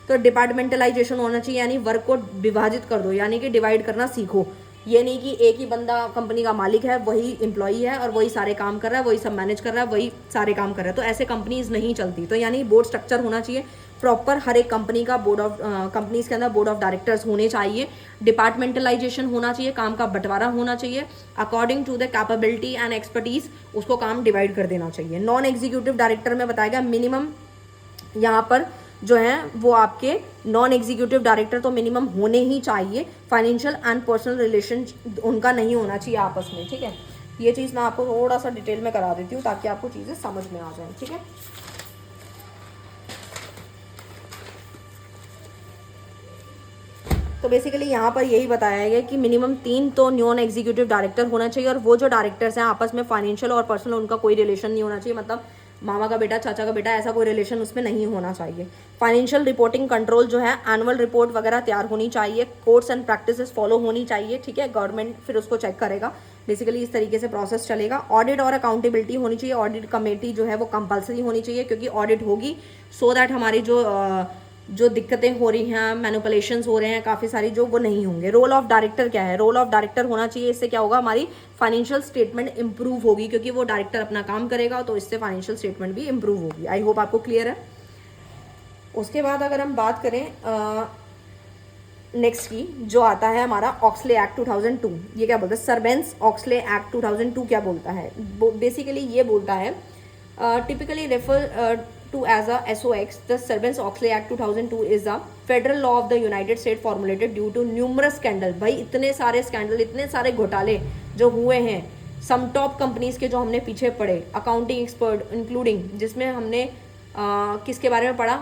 तो डिपार्टमेंटलाइजेशन होना चाहिए, यानी वर्क को विभाजित कर दो, यानी कि डिवाइड करना सीखो। ये नहीं कि एक ही बंदा कंपनी का मालिक है, वही एम्प्लॉई है और वही सारे काम कर रहा है, वही सब मैनेज कर रहा है, वही सारे काम कर रहा है, तो ऐसे कंपनीज नहीं चलती। तो यानी बोर्ड स्ट्रक्चर होना चाहिए प्रॉपर, हर एक कंपनी का बोर्ड ऑफ कंपनीज के अंदर बोर्ड ऑफ डायरेक्टर्स होने चाहिए, डिपार्टमेंटलाइजेशन होना चाहिए, काम का बंटवारा होना चाहिए, according to the capability and expertise उसको काम डिवाइड कर देना चाहिए। नॉन एग्जीक्यूटिव डायरेक्टर में बताया गया मिनिमम यहाँ पर जो है वो आपके नॉन एग्जीक्यूटिव डायरेक्टर तो मिनिमम होने ही चाहिए, फाइनेंशियल एंड पर्सनल रिलेशन उनका नहीं होना चाहिए आपस में, ठीक है। ये चीज़ मैं आपको थोड़ा सा डिटेल में करा देती हूँ ताकि आपको चीज़ें समझ में आ जाए, ठीक है। तो बेसिकली यहाँ पर यही बताया गया कि मिनिमम 3 तो नॉन एग्जीक्यूटिव डायरेक्टर होना चाहिए और वो जो डायरेक्टर्स हैं आपस में फाइनेंशियल और पर्सनल उनका कोई रिलेशन नहीं होना चाहिए, मतलब मामा का बेटा चाचा का बेटा ऐसा कोई रिलेशन उसमें नहीं होना चाहिए। फाइनेंशियल रिपोर्टिंग कंट्रोल जो है एनुअल रिपोर्ट वगैरह तैयार होनी चाहिए, कोड्स एंड प्रैक्टिसेस फॉलो होनी चाहिए, ठीक है। गवर्नमेंट फिर उसको चेक करेगा, बेसिकली इस तरीके से प्रोसेस चलेगा। ऑडिट और अकाउंटेबिलिटी होनी चाहिए, ऑडिट कमेटी जो है वो कंपलसरी होनी चाहिए, क्योंकि ऑडिट होगी सो दैट हमारी जो दिक्कतें हो रही हैं, मैनिपुलेशंस हो रहे हैं काफ़ी सारी, जो वो नहीं होंगे। रोल ऑफ डायरेक्टर क्या है, रोल ऑफ डायरेक्टर होना चाहिए, इससे क्या होगा हमारी फाइनेंशियल स्टेटमेंट इंप्रूव होगी, क्योंकि वो डायरेक्टर अपना काम करेगा तो इससे फाइनेंशियल स्टेटमेंट भी इंप्रूव होगी। आई होप आपको क्लियर है। उसके बाद अगर हम बात करें नेक्स्ट की, जो आता है हमारा ऑक्सले एक्ट 2002, ये क्या बोलता है, सर्वेंस ऑक्सले एक्ट 2002 क्या बोलता है, बेसिकली ये बोलता है typically refer to as a SOX. The Sarbanes-Oxley Act 2002 is a federal law of the United States formulated due to numerous scandal. भाई इतने सारे स्कैंडल, इतने सारे घोटाले जो हुए हैं सम टॉप कंपनीज के, जो हमने पीछे पढ़े, अकाउंटिंग एक्सपर्ट इंक्लूडिंग, जिसमें हमने किसके बारे में पढ़ा,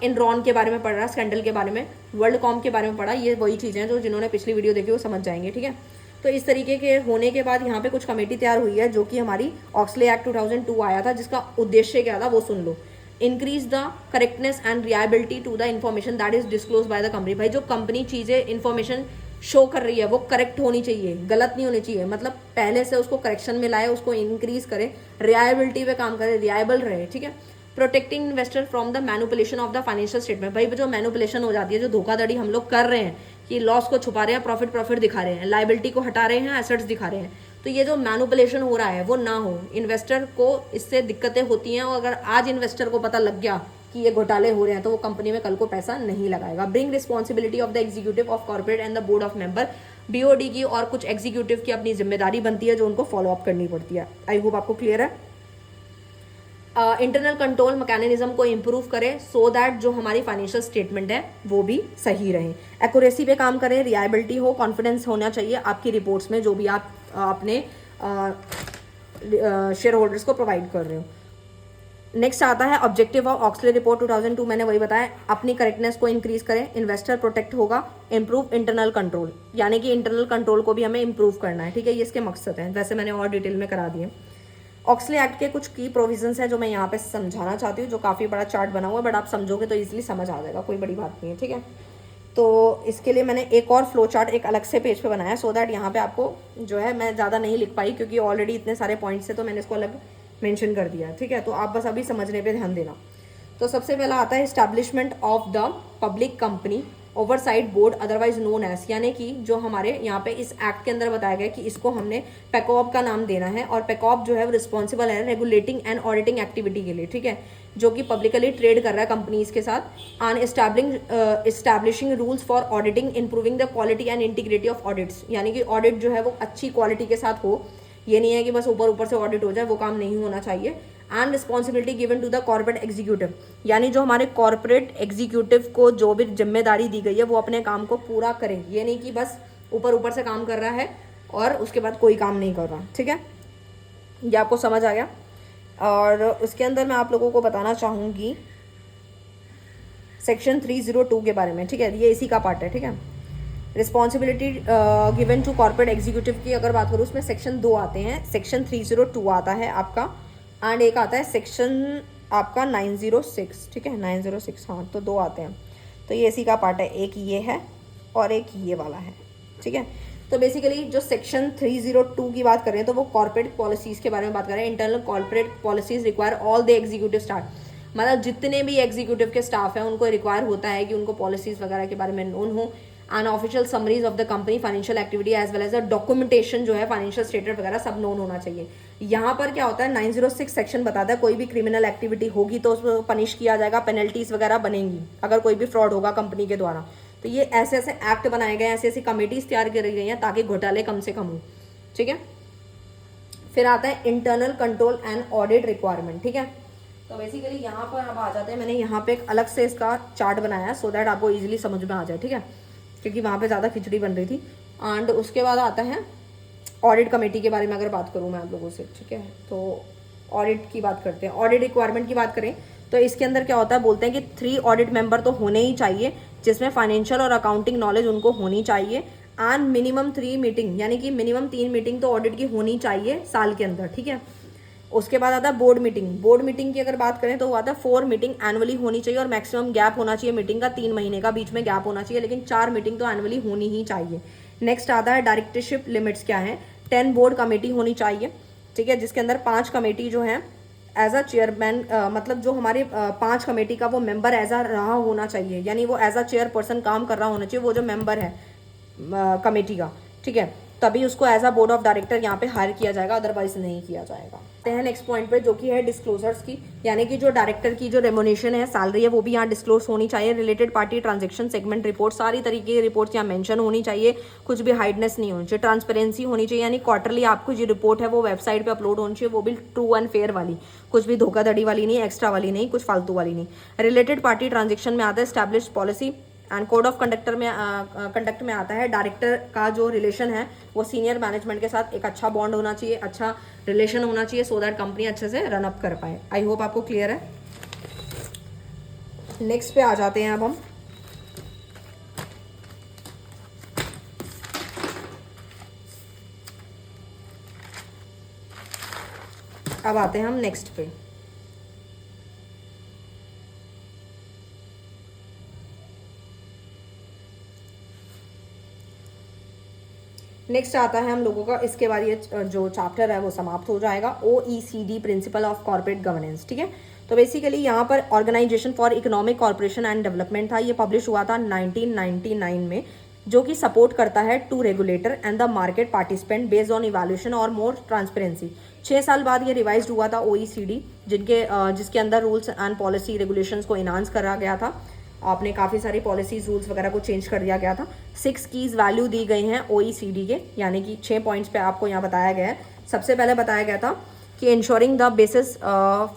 एनरॉन के बारे में पढ़ रहा, स्कैंडल के बारे में, वर्ल्ड कॉम के बारे में पढ़ा। ये वही चीज़ें हैं जो जिन्होंने पिछली वीडियो देखी वो समझ जाएंगे, ठीक है। तो इस तरीके के होने के बाद यहाँ पे कुछ कमेटी तैयार हुई है, जो कि हमारी ऑक्सले एक्ट 2002 आया था, जिसका उद्देश्य क्या था वो सुन लो। Increase the correctness and reliability to the information that is disclose by the company. भाई जो कंपनी चीज़ें इन्फॉर्मेशन शो कर रही है वो करेक्ट होनी चाहिए, गलत नहीं होनी चाहिए, मतलब पहले से उसको करेक्शन में लाए, उसको इंक्रीज करे, रिलायबिलिटी पे काम करे, रिलायबल रहे, ठीक है। Protecting investor from the manipulation of the financial statement. भाई जो मैनुपुलेशन हो जाती है, जो धोखाधड़ी हम लोग कर रहे हैं कि लॉस को छुपा रहे हैं, प्रॉफिट दिखा रहे हैं, लाइबिलिटी को हटा रहे हैं, एसेट्स दिखा रहे हैं, तो ये जो मैनुपुलेशन हो रहा है वो ना हो। इन्वेस्टर को इससे दिक्कतें होती हैं और अगर आज इन्वेस्टर को पता लग गया कि ये घोटाले हो रहे हैं तो वो कंपनी में कल को पैसा नहीं लगाएगा। Bring responsibility of the executive of corporate and the board of member. BOD की और कुछ एग्जीक्यूटिव की अपनी जिम्मेदारी बनती है जो उनको फॉलो अप करनी पड़ती है। आई होप आपको क्लियर है। इंटरनल कंट्रोल मैकेनिज्म को इम्प्रूव करें सो दैट जो हमारी फाइनेंशियल स्टेटमेंट है वो भी सही रहे। एक्यूरेसी पे काम करें, रिलायबिलिटी हो, कॉन्फिडेंस होना चाहिए आपकी रिपोर्ट्स में जो भी आप अपने शेयर होल्डर्स को प्रोवाइड कर रहे हो। नेक्स्ट आता है ऑब्जेक्टिव ऑफ ऑक्सले रिपोर्ट 2002, मैंने वही बताया, अपनी करेक्टनेस को इंक्रीज करें, इन्वेस्टर प्रोटेक्ट होगा, इम्प्रूव इंटरनल कंट्रोल, यानी कि इंटरनल कंट्रोल को भी हमें इम्प्रूव करना है, ठीक है। ये इसके मकसद हैं, वैसे मैंने और डिटेल में करा दिए। ऑक्सले एक्ट के कुछ की प्रोविजंस हैं जो मैं यहाँ पे समझाना चाहती हूँ, जो काफ़ी बड़ा चार्ट बना हुआ है, बट आप समझोगे तो इजीली समझ आ जाएगा, कोई बड़ी बात नहीं है, ठीक है। तो इसके लिए मैंने एक और फ्लो चार्ट एक अलग से पेज पे बनाया, सो दैट यहाँ पे आपको जो है, मैं ज़्यादा नहीं लिख पाई क्योंकि ऑलरेडी इतने सारे पॉइंट्स है, तो मैंने इसको अलग मेंशन कर दिया, ठीक है। तो आप बस अभी समझने पे ध्यान देना। तो सबसे पहला आता है establishment of the public company oversight board otherwise known as, यानी कि जो हमारे यहाँ पे इस एक्ट के अंदर बताया गया कि इसको हमने पेकॉप का नाम देना है, और पेकॉप जो है वो रिस्पॉन्सिबल है रेगुलेटिंग एंड ऑडिटिंग एक्टिविटी के लिए, ठीक है, जो कि पब्लिकली ट्रेड कर रहा है कंपनीज के साथ, on establishing rules for auditing, improving the quality and integrity of audits, यानी कि ऑडिट जो है वो अच्छी क्वालिटी के साथ हो, ये नहीं है कि बस ऊपर ऊपर से ऑडिट हो जाए, वो काम नहीं होना चाहिए। And responsibility given to the corporate executive, यानी जो हमारे कॉर्पोरेट एग्जीक्यूटिव को जो भी जिम्मेदारी दी गई है वो अपने काम को पूरा करें, ये नहीं कि बस ऊपर ऊपर से काम कर रहा है और उसके बाद कोई काम नहीं कर रहा, ठीक है, ये आपको समझ आ गया। और उसके अंदर मैं आप लोगों को बताना चाहूँगी सेक्शन 302 के बारे में, ठीक है, ये इसी का पार्ट है, ठीक है। Responsibility given to corporate executive की अगर बात करूँ, उसमें सेक्शन 2 आते हैं, सेक्शन 302 आता है आपका, एंड एक आता है सेक्शन आपका 906, ठीक है, 906, हाँ, तो 2 आते हैं, तो ये इसी का पार्ट है, एक ये है और एक ये वाला है, ठीक है। तो बेसिकली जो सेक्शन 302 की बात कर रहे हैं तो वो कॉर्पोरेट पॉलिसीज़ के बारे में बात कर रहे हैं। Internal corporate policies require all the executive staff, मतलब जितने भी एग्जीक्यूटिव के स्टाफ हैं उनको रिक्वायर होता है कि उनको पॉलिसीज़ वगैरह के बारे में नोन हो, and official summaries of the company financial activity as well as the documentation जो है फाइनेंशियल स्टेटमेंट वगैरह सब नोन होना चाहिए। यहाँ पर क्या होता है, 906 सेक्शन बताता है कोई भी क्रिमिनल एक्टिविटी होगी तो उसको पनिश किया जाएगा, पेनल्टीज वगैरह बनेंगी अगर कोई भी फ्रॉड होगा कंपनी के द्वारा। तो ये ऐसे ऐसे एक्ट बनाए गए हैं, ऐसी ऐसी कमेटीज तैयार करी गई हैं ताकि घोटाले कम से कम हो, ठीक है। फिर आता है internal control and audit requirement, ठीक है। तो बेसिकली यहाँ पर अब आ जाते हैं, मैंने यहाँ पे एक अलग से इसका चार्ट बनाया है सो दैट आपको इजीली समझ में आ जाए, ठीक है, क्योंकि वहाँ पे ज़्यादा खिचड़ी बन रही थी। एंड उसके बाद आता है ऑडिट कमेटी के बारे में अगर बात करूँ मैं आप लोगों से, ठीक है, तो ऑडिट की बात करते हैं। ऑडिट रिक्वायरमेंट की बात करें तो इसके अंदर क्या होता है, बोलते हैं कि 3 ऑडिट मेंबर तो होने ही चाहिए जिसमें फाइनेंशियल और अकाउंटिंग नॉलेज उनको होनी चाहिए, एंड मिनिमम 3 मीटिंग, यानी कि मिनिमम 3 मीटिंग तो ऑडिट की होनी चाहिए साल के अंदर, ठीक है। उसके बाद आता है बोर्ड मीटिंग। बोर्ड मीटिंग की अगर बात करें तो वो आता है 4 मीटिंग एनुअली होनी चाहिए, और मैक्सिमम गैप होना चाहिए मीटिंग का 3 महीने का बीच में गैप होना चाहिए, लेकिन 4 मीटिंग तो एनुअली होनी ही चाहिए। नेक्स्ट आता है डायरेक्टरशिप लिमिट्स क्या है, 10 बोर्ड कमेटी होनी चाहिए, ठीक है, जिसके अंदर 5 कमेटी जो है एज अ चेयरमैन, मतलब जो हमारे 5 कमेटी का वो मेंबर एज अ रहा होना चाहिए, यानी वो एज अ चेयरपर्सन काम कर रहा होना चाहिए वो जो मेंबर है कमेटी का, ठीक है, तभी उसको as a board of director यहाँ पे हायर किया जाएगा, अदरवाइज नहीं किया जाएगा। आते हैं नेक्स्ट पॉइंट पे जो कि है डिस्क्लोजर्स की, यानी कि जो डायरेक्टर की जो रेमोनेशन है, सैलरी है, वो भी यहाँ डिस्क्लोज होनी चाहिए। Related party transaction segment report, सारी तरीके की रिपोर्ट्स यहाँ मेंशन होनी चाहिए, कुछ भी हाइडनेस नहीं होनी चाहिए। ट्रांसपेरेंसी होनी चाहिए, यानी क्वार्टरली आपको जो रिपोर्ट है वो वेबसाइट पर अपलोड होनी चाहिए, वो भी ट्रू एंड फेयर वाली, कुछ भी धोखाधड़ी वाली नहीं, एक्स्ट्रा वाली नहीं, कुछ फालतू वाली नहीं। रिलेटेड पार्टी ट्रांजेक्शन में आता है establish policy and code of conduct में आता है डायरेक्टर का जो रिलेशन है वो सीनियर मैनेजमेंट के साथ एक अच्छा बॉन्ड होना चाहिए, अच्छा रिलेशन होना चाहिए, सो दैट कंपनी अच्छे से रन अप कर पाए। आई होप आपको क्लियर है। नेक्स्ट पे आ जाते हैं अब हम, अब आते हैं हम नेक्स्ट पे। नेक्स्ट आता है हम लोगों का, इसके बाद ये जो चैप्टर है वो समाप्त हो जाएगा, OECD principle of corporate governance, ठीक है। तो बेसिकली यहाँ पर organisation for economic corporation and development था, ये पब्लिश हुआ था 1999 में, जो कि सपोर्ट करता है to regulator and the market participant based on evaluation और मोर ट्रांसपेरेंसी। 6 साल बाद ये रिवाइज हुआ था OECD, जिसके अंदर रूल्स एंड पॉलिसी रेगुलेशंस को इनहांस करा गया था, आपने काफ़ी सारी पॉलिसीज रूल्स वगैरह को चेंज कर दिया गया था। 6 कीज वैल्यू दी गई हैं OECD के, यानी कि 6 पॉइंट्स पे आपको यहाँ बताया गया है। सबसे पहले बताया गया था कि ensuring the basis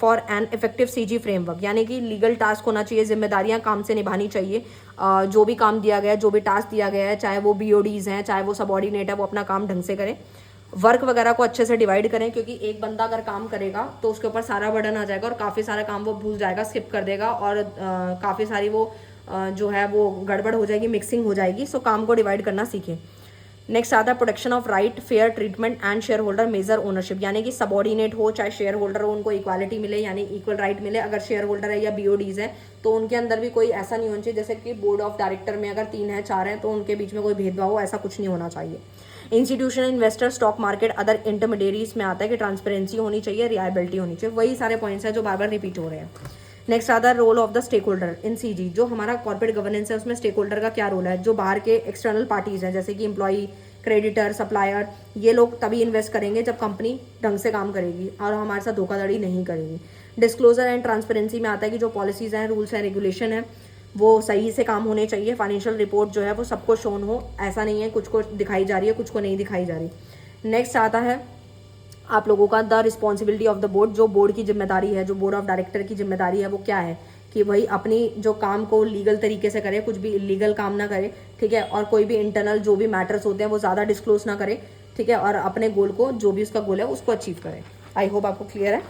for an effective CG framework, यानी कि लीगल टास्क होना चाहिए, जिम्मेदारियां काम से निभानी चाहिए, जो भी काम दिया गया है, जो भी टास्क दिया गया है, चाहे वो BODs हैं, चाहे वो सबॉर्डिनेट है, वो अपना काम ढंग से करें। वर्क वगैरह को अच्छे से डिवाइड करें, क्योंकि एक बंदा अगर काम करेगा तो उसके ऊपर सारा बर्डन आ जाएगा और काफ़ी सारा काम वो भूल जाएगा, स्किप कर देगा, और काफ़ी सारी वो जो है वो गड़बड़ हो जाएगी, मिक्सिंग हो जाएगी। सो काम को डिवाइड करना सीखें। नेक्स्ट आता है protection of right, fair treatment and shareholder major ownership, यानी कि सबॉर्डिनेट हो चाहे शेयर होल्डर हो, उनको इक्वालिटी मिले, यानी इक्वल राइट मिले। अगर शेयर होल्डर है या BODs है तो उनके अंदर भी कोई ऐसा नहीं होना चाहिए, जैसे कि बोर्ड ऑफ डायरेक्टर में अगर 3 है 4 है तो उनके बीच में कोई भेदभाव हो, ऐसा कुछ नहीं होना चाहिए। Institutional investor, stock market, other intermediaries में आता है कि ट्रांसपेरेंसी होनी चाहिए, रिलायबिलिटी होनी चाहिए। वही सारे पॉइंट्स हैं जो बार बार रिपीट हो रहे हैं। नेक्स्ट आता है role of the stakeholder in CG. जो हमारा कॉर्पोरेट गवर्नेंस है उसमें स्टेक होल्डर का क्या रोल है, जो बाहर के एक्सटर्नल पार्टीज हैं जैसे कि एम्प्लॉई, क्रेडिटर, सप्लायर, ये लोग तभी इन्वेस्ट करेंगे जब कंपनी ढंग से काम करेगी और हमारे साथ धोखाधड़ी नहीं करेगी। डिस्क्लोजर एंड ट्रांसपेरेंसी में आता है कि जो पॉलिसीज़ हैं, रूल्स हैं, रेगुलेशन है, वो सही से काम होने चाहिए। फाइनेंशियल रिपोर्ट जो है वो सबको शोन हो, ऐसा नहीं है कुछ को दिखाई जा रही है कुछ को नहीं दिखाई जा रही। नेक्स्ट आता है आप लोगों का the responsibility of the board. जो बोर्ड की जिम्मेदारी है, जो बोर्ड ऑफ डायरेक्टर की जिम्मेदारी है वो क्या है कि भाई अपनी जो काम को लीगल तरीके से करे, कुछ भी इलीगल काम ना करे, ठीक है, और कोई भी इंटरनल जो भी मैटर्स होते हैं वो ज़्यादा डिस्क्लोज ना करे, ठीक है, और अपने गोल को, जो भी उसका गोल है उसको अचीव करे। आई होप आपको क्लियर है,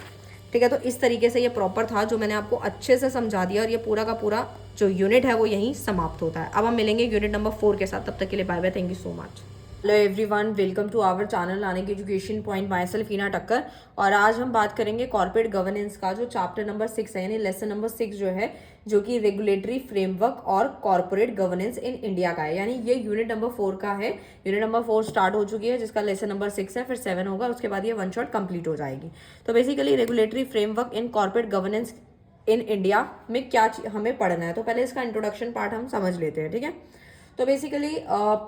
ठीक है। तो इस तरीके से ये प्रॉपर था जो मैंने आपको अच्छे से समझा दिया, और ये पूरा का पूरा जो यूनिट है वो यहीं समाप्त होता है। अब हम मिलेंगे यूनिट नंबर 4 के साथ, तब तक के लिए bye bye, thank you so much. Hello everyone, welcome to our channel Anek Education point. Myself Heena Takkar, और आज हम बात करेंगे कॉर्पोरेट गवर्नेंस का जो चैप्टर नंबर 6 है, यानी लेसन नंबर 6 जो है, जो कि रेगुलेटरी फ्रेमवर्क और कॉर्पोरेट गवर्नेंस इन इंडिया का है। यानी ये यूनिट नंबर 4 का है। यूनिट नंबर 4 स्टार्ट हो चुकी है, जिसका लेसन नंबर 6 है, फिर 7 होगा, उसके बाद ये वन शॉट कंप्लीट हो जाएगी। तो basically regulatory framework in corporate governance in India में क्या हमें पढ़ना है, तो पहले इसका इंट्रोडक्शन पार्ट हम समझ लेते हैं, ठीक है। तो बेसिकली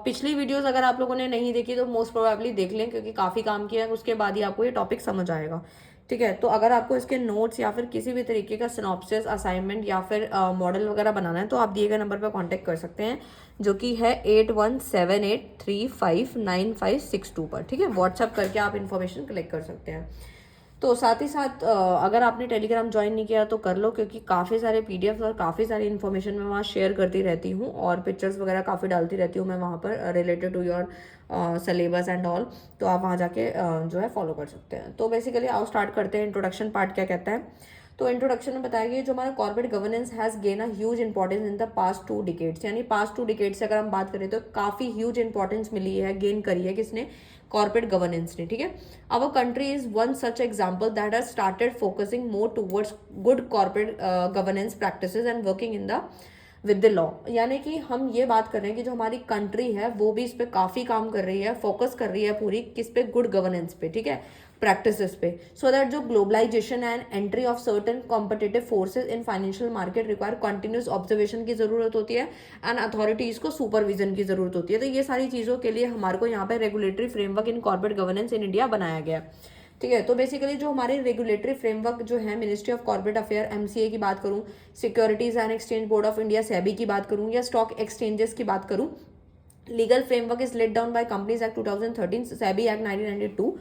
पिछली वीडियोस अगर आप लोगों ने नहीं देखी तो मोस्ट प्रोबेबली देख लें, क्योंकि काफ़ी काम किया है, उसके बाद ही आपको ये टॉपिक समझ आएगा, ठीक है। तो अगर आपको इसके नोट्स या फिर किसी भी तरीके का सिनॉप्सिस, असाइनमेंट या फिर मॉडल वगैरह बनाना है तो आप दिए गए नंबर पर कांटेक्ट कर सकते हैं, जो कि है 8178359562 पर, ठीक है। व्हाट्सअप करके आप इन्फॉर्मेशन कलेक्ट कर सकते हैं। तो साथ ही साथ अगर आपने टेलीग्राम ज्वाइन नहीं किया तो कर लो, क्योंकि काफ़ी सारे पीडीएफ और काफ़ी सारी इन्फॉर्मेशन मैं वहाँ शेयर करती रहती हूँ, और पिक्चर्स वगैरह काफ़ी डालती रहती हूँ मैं वहाँ पर related to your syllabus and all. तो आप वहाँ जाके जो है फॉलो कर सकते हैं। तो बेसिकली आओ स्टार्ट करते हैं। इंट्रोडक्शन पार्ट क्या कहता है, तो इंट्रोडक्शन में बताया गया जो हमारा corporate governance has gain a huge importance in the past 2 decades. यानी पास्ट 2 डिकेड्स से अगर हम बात करें तो काफ़ी ह्यूज इंपॉर्टेंस मिली है, गेन करी है किसने, कॉर्पोरेट गवर्नेंस ने, ठीक है। Our country is one such example that has started focusing more towards good corporate governance practices and working in the with the law. यानी कि हम ये बात कर रहे हैं कि जो हमारी कंट्री है वो भी इस पर काफ़ी काम कर रही है, फोकस कर रही है पूरी किस पे, गुड गवर्नेंस पे, ठीक है, प्रैक्टिसेस पे, सो दैट जो globalisation and entry of certain competitive forces in financial market require continuous observation की जरूरत होती है एंड अथॉरिटीज को सुपरविजन की जरूरत होती है। तो ये सारी चीज़ों के लिए हमारे को यहाँ पे regulatory framework in corporate governance in India बनाया गया है, ठीक है। तो बेसिकली जो हमारे रेगुलेटरी फ्रेमवर्क जो है, ministry of corporate affair MCA की बात करूँ, securities and exchange board of India SEBI की बात करूँ, या स्टॉक एक्सचेंजेस की बात करूँ, legal framework is let down by companies act 2013, SEBI act 1992।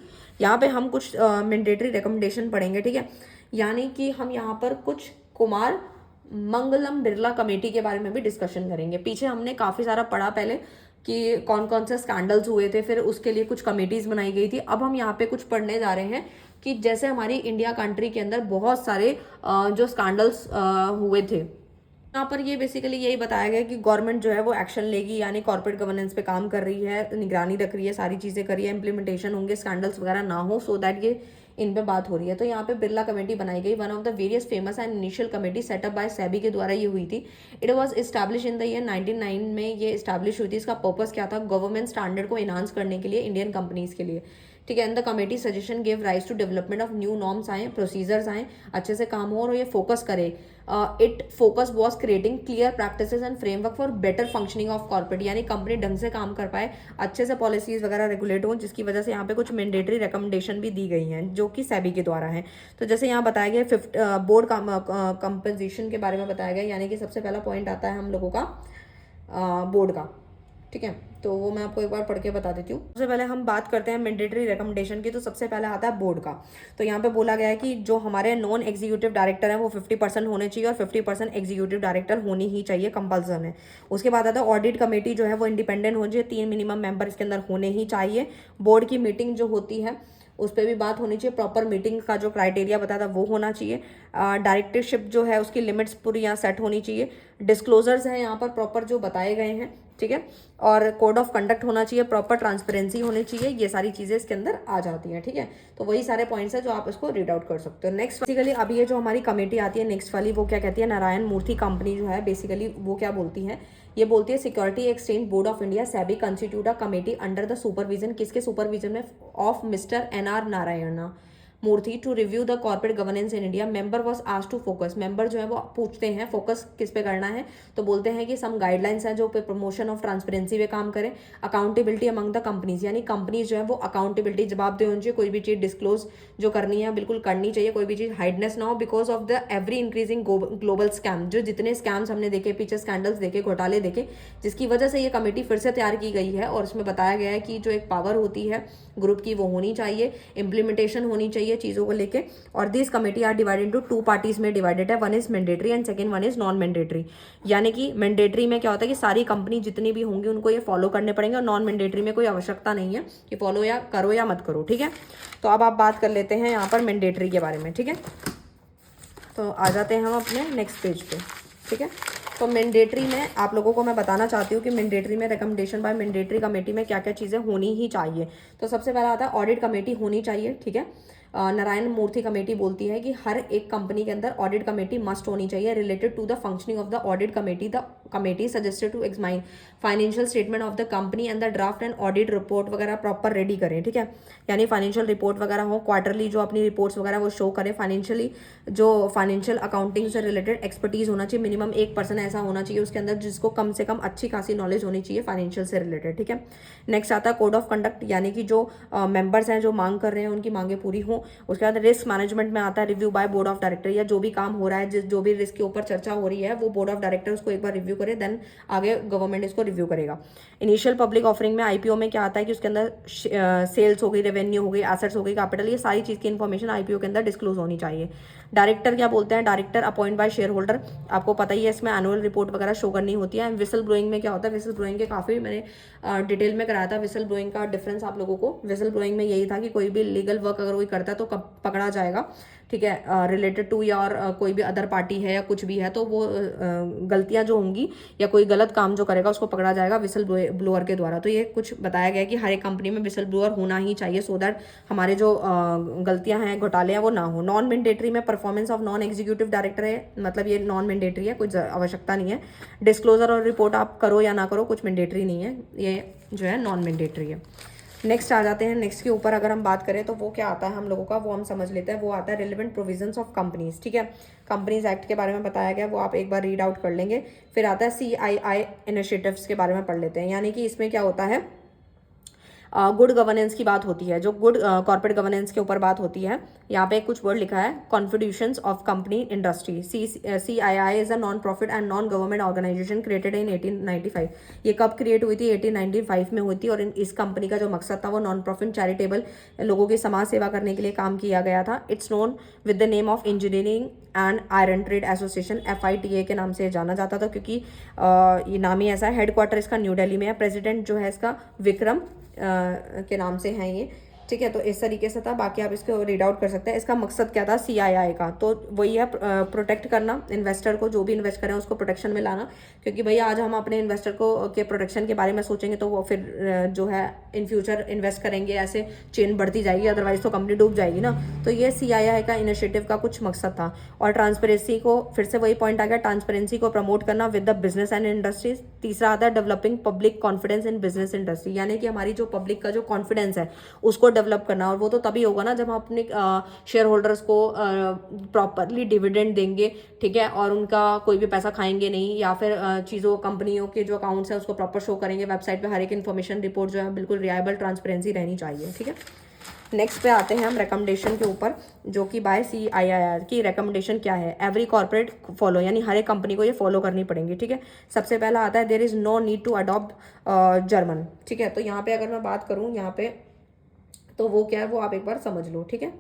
यहाँ पे हम कुछ मैंडेटरी रिकमेंडेशन पढ़ेंगे, ठीक है। यानी कि हम यहाँ पर कुछ कुमार मंगलम बिरला कमेटी के बारे में भी डिस्कशन करेंगे। पीछे हमने काफ़ी सारा पढ़ा पहले कि कौन कौन से स्कैंडल्स हुए थे, फिर उसके लिए कुछ कमेटीज़ बनाई गई थी। अब हम यहाँ पे कुछ पढ़ने जा रहे हैं कि जैसे हमारी इंडिया कंट्री के अंदर बहुत सारे जो स्कैंडल्स हुए थे, यहाँ पर ये बेसिकली यही बताया गया कि गवर्नमेंट जो है वो एक्शन लेगी, यानी कॉर्पोरेट गवर्नेंस पे काम कर रही है, निगरानी रख रही है, सारी चीज़ें कर रही है, इंप्लीमेंटेशन होंगे, स्कैंडल्स वगैरह ना हो, सो दैट ये इन पे बात हो रही है। तो यहाँ पे बिरला कमेटी बनाई गई, one of the various famous and initial committee setup by SEBI के द्वारा ये हुई थी। It was establish in the year 1999 में ये इस्टेब्लिश हुई थी। इसका पर्पस क्या था, गवर्नमेंट स्टैंडर्ड को इनहांस करने के लिए इंडियन कंपनीज के लिए, ठीक है। And the committee suggestion give rise to development of new norms आए, प्रोसीजर्स आए, अच्छे से काम हो और ये फोकस करे। It focus was creating clear practices and framework for better functioning of corporate, यानी कंपनी ढंग से काम कर पाए, अच्छे से पॉलिसीज वगैरह रेगुलेट हो, जिसकी वजह से यहाँ पे कुछ मैंडेटरी रिकमेंडेशन भी दी गई हैं जो कि सेबी के द्वारा है। तो जैसे यहाँ बताया गया बोर्ड कंपोजिशन के बारे में बताया गया, यानी कि सबसे पहला पॉइंट आता है हम लोगों का बोर्ड का, ठीक है। तो वो मैं आपको एक बार पढ़ के बता देती हूँ। सबसे पहले हम बात करते हैं मैंडेटरी रिकमेंडेशन की, तो सबसे पहले आता है बोर्ड का। तो यहाँ पे बोला गया है कि जो हमारे नॉन एग्जीक्यूटिव डायरेक्टर हैं वो 50% होने चाहिए और 50% एग्जीक्यूटिव डायरेक्टर होनी ही चाहिए, कंपल्सन है। उसके बाद आता है ऑडिट कमेटी जो है वो इंडिपेंडेंट होनी चाहिए, 3 मिनिमम मेंबर इसके अंदर होने ही चाहिए। बोर्ड की मीटिंग जो होती है उस पर भी बात होनी चाहिए, प्रॉपर मीटिंग का जो क्राइटेरिया बताया था वो होना चाहिए। डायरेक्टरशिप जो है उसकी लिमिट्स पूरी यहाँ सेट होनी चाहिए। डिस्क्लोजर्स हैं यहाँ पर प्रॉपर जो बताए गए हैं, ठीक है। और कोड ऑफ कंडक्ट होना चाहिए, प्रॉपर ट्रांसपेरेंसी होनी चाहिए, ये सारी चीज़ें इसके अंदर आ जाती हैं, ठीक है। तो वही सारे पॉइंट्स हैं जो आप इसको रीड आउट कर सकते हो। नेक्स्ट बेसिकली अब ये जो हमारी कमेटी आती है नेक्स्ट वाली, वो क्या कहती है, नारायण मूर्ति कंपनी जो है बेसिकली वो क्या बोलती है, ये बोलती है security exchange board of India SEBI constitute a committee under the supervision, किसके सुपरविजन में, of mister NR Narayana, Murthy to review the corporate governance in India. Member was asked to focus, member जो है वो पूछते हैं फोकस किस पे करना है, तो बोलते हैं कि सम गाइडलाइंस हैं जो पे प्रमोशन ऑफ ट्रांसपेरेंसी पे काम करें, अकाउंटेबिलिटी अमंग द कंपनीज, यानी कंपनीज जो है वो अकाउंटेबिलिटी जवाबदेह होनी चाहिए, कोई भी चीज़ डिस्क्लोज जो करनी है बिल्कुल करनी चाहिए, कोई भी चीज़ हाइडनेस ना हो, because of the every increasing global scam, जो जितने स्कैम्स हमने देखे पीछे, स्कैंडल्स देखे, घोटाले देखे, जिसकी वजह से ये कमेटी फिर से तैयार की गई है। और इसमें बताया गया है कि जो एक पावर होती है ग्रुप की वो होनी चाहिए, इम्प्लीमेंटेशन होनी चाहिए चीज़ों को लेके। और this committee are divided into 2 parties में डिवाइडेड है, one is mandatory and second one is non mandatory. यानी कि मैंडेटरी में क्या होता है कि सारी कंपनी जितनी भी होंगी उनको ये फॉलो करने पड़ेंगे, और नॉन मैंडेटरी में कोई आवश्यकता नहीं है कि फॉलो या करो या मत करो, ठीक है। तो अब आप बात कर लेते हैं यहाँ पर मैंडेटरी के बारे में, ठीक है। तो आ जाते हैं हम अपने नेक्स्ट पेज पे, ठीक है। तो मैंडेटरी में आप लोगों को मैं बताना चाहती हूँ कि मैंडेटरी में रिकमेंडेशन बाय मैंडेटरी कमेटी में क्या क्या चीज़ें होनी ही चाहिए। तो सबसे पहला आता है ऑडिट कमेटी होनी चाहिए, ठीक है। नारायण मूर्ति कमेटी बोलती है कि हर एक कंपनी के अंदर ऑडिट कमेटी मस्ट होनी चाहिए related to the functioning of the audit committee. The committee suggested to examine financial statement of the company and the draft and audit report वगैरह प्रॉपर रेडी करें, ठीक है। यानी फाइनेंशियल रिपोर्ट वगैरह हो, quarterly जो अपनी रिपोर्ट्स वगैरह वो शो करें, फाइनेंशियली जो फाइनेंशियल अकाउंटिंग से रिलेटेड एक्सपर्टीज होना चाहिए, मिनिमम एक पर्सन ऐसा होना चाहिए उसके अंदर जिसको कम से कम अच्छी खासी नॉलेज होनी चाहिए फाइनेंशियल से रिलेटेड, ठीक है। नेक्स्ट आता है कोड ऑफ कंडक्ट, यानी कि जो मेंबर्स हैं जो मांग कर रहे हैं उनकी मांगे पूरी हो। उसके बाद रिस्क मैनेजमेंट में आता है review by board of director, या जो भी काम हो रहा है जो भी रिस्क के ऊपर चर्चा हो रही है वो बोर्ड ऑफ डायरेक्टर उसको एक बार रिव्यू करे, देन आगे गवर्नमेंट इसको रिव्यू करेगा। इनिशियल पब्लिक ऑफरिंग में आईपीओ में क्या आता है कि उसके अंदर सेल्स हो गई, रेवेन्यू हो गई, एसेट्स हो गई, कैपिटल, ये सारी चीज़ की इन्फॉर्मेशन आईपीओ के अंदर डिस्क्लोज होनी चाहिए। डायरेक्टर क्या बोलते हैं, director appoint by shareholder, आपको पता ही है इसमें एनुअल रिपोर्ट वगैरह शो करनी होती है। विसल ब्लोइंग में क्या होता है, विसल ब्लोइंग के काफ़ी मैंने डिटेल में कराया था विसल ब्लोइंग का डिफरेंस आप लोगों को। विसल ब्लोइंग में यही था कि कोई भी लीगल वर्क अगर कोई करता है तो कब पकड़ा जाएगा, ठीक है, रिलेटेड टू या और कोई भी अदर पार्टी है या कुछ भी है तो वो गलतियां जो होंगी या कोई गलत काम जो करेगा उसको पकड़ा जाएगा विसल ब्लोअर के द्वारा। तो ये कुछ बताया गया कि हर एक कंपनी में विसल ब्लोअर होना ही चाहिए, सो दैट हमारे जो गलतियां हैं, घोटाले हैं, वो ना हो। नॉन मैंडेटरी में performance of non executive director है, मतलब ये नॉन मैंडेटरी है, कुछ आवश्यकता नहीं है। डिस्क्लोजर और रिपोर्ट आप करो या ना करो, कुछ मैंडेटरी नहीं है, ये जो है नॉन मैंडेटरी है। नेक्स्ट आ जाते हैं, नेक्स्ट के ऊपर अगर हम बात करें तो वो क्या आता है हम लोगों का, वो हम समझ लेते हैं। वो आता है रिलेवेंट प्रोविजंस ऑफ कंपनीज, ठीक है। कंपनीज एक्ट के बारे में बताया गया, वो आप एक बार रीड आउट कर लेंगे। फिर आता है CII इनिशिएटिव्स के बारे में पढ़ लेते हैं, यानी कि इसमें क्या होता है, गुड गवर्नेंस की बात होती है, जो गुड कॉर्पोरेट गवर्नेंस के ऊपर बात होती है। यहाँ पे कुछ वर्ड लिखा है, contributions of company industry. CII is a non profit and non government organisation created in 1895। ये कब क्रिएट हुई थी, 1895 में हुई थी। और इस कंपनी का जो मकसद था वो नॉन प्रॉफिट चैरिटेबल लोगों की समाज सेवा करने के लिए काम किया गया था। It's known with the name of engineering and iron trade association, FITA के नाम से जाना जाता था, क्योंकि ये नाम ही ऐसा है। हेडक्वार्टर इसका न्यू दिल्ली में है। प्रेसिडेंट जो है इसका विक्रम के नाम से हैं ये, ठीक है। तो इस तरीके से था, बाकी आप इसको रीड आउट कर सकते हैं। इसका मकसद क्या था CII का, तो वही है प्रोटेक्ट करना इन्वेस्टर को, जो भी इन्वेस्ट करें उसको प्रोटेक्शन में लाना। क्योंकि भैया आज हम अपने इन्वेस्टर को के प्रोटेक्शन के बारे में सोचेंगे तो वो फिर जो है इन फ्यूचर इन्वेस्ट करेंगे, ऐसे चेन बढ़ती जाएगी, अदरवाइज तो कंपनी डूब जाएगी ना। तो ये CII का इनिशिएटिव का कुछ मकसद था। और ट्रांसपेरेंसी को, फिर से वही पॉइंट आ गया, ट्रांसपेरेंसी को प्रमोट करना with the business and industries. तीसरा आता है developing public confidence in business industry, यानी कि हमारी जो पब्लिक का जो कॉन्फिडेंस है उसको डेवलप करना। और वो तो तभी होगा ना जब हम अपने शेयर होल्डर्स को प्रॉपरली डिविडेंड देंगे, ठीक है, और उनका कोई भी पैसा खाएंगे नहीं, या फिर चीज़ों कंपनियों के जो अकाउंट्स है उसको प्रॉपर शो करेंगे वेबसाइट पे। हर एक इन्फॉर्मेशन रिपोर्ट जो है बिल्कुल रिलायबल, ट्रांसपेरेंसी रहनी चाहिए, ठीक है। नेक्स्ट पे आते हैं हम रिकमेंडेशन के ऊपर, जो कि बाय CII की रिकमेंडेशन क्या है, एवरी कॉर्पोरेट फॉलो, यानी हर एक कंपनी को ये फॉलो करनी पड़ेंगी, ठीक है। सबसे पहला आता है there is no need to adopt German, ठीक है। तो यहाँ पे अगर मैं बात करूँ यहाँ पे तो वो क्या है वो आप एक बार समझ लो, ठीक है।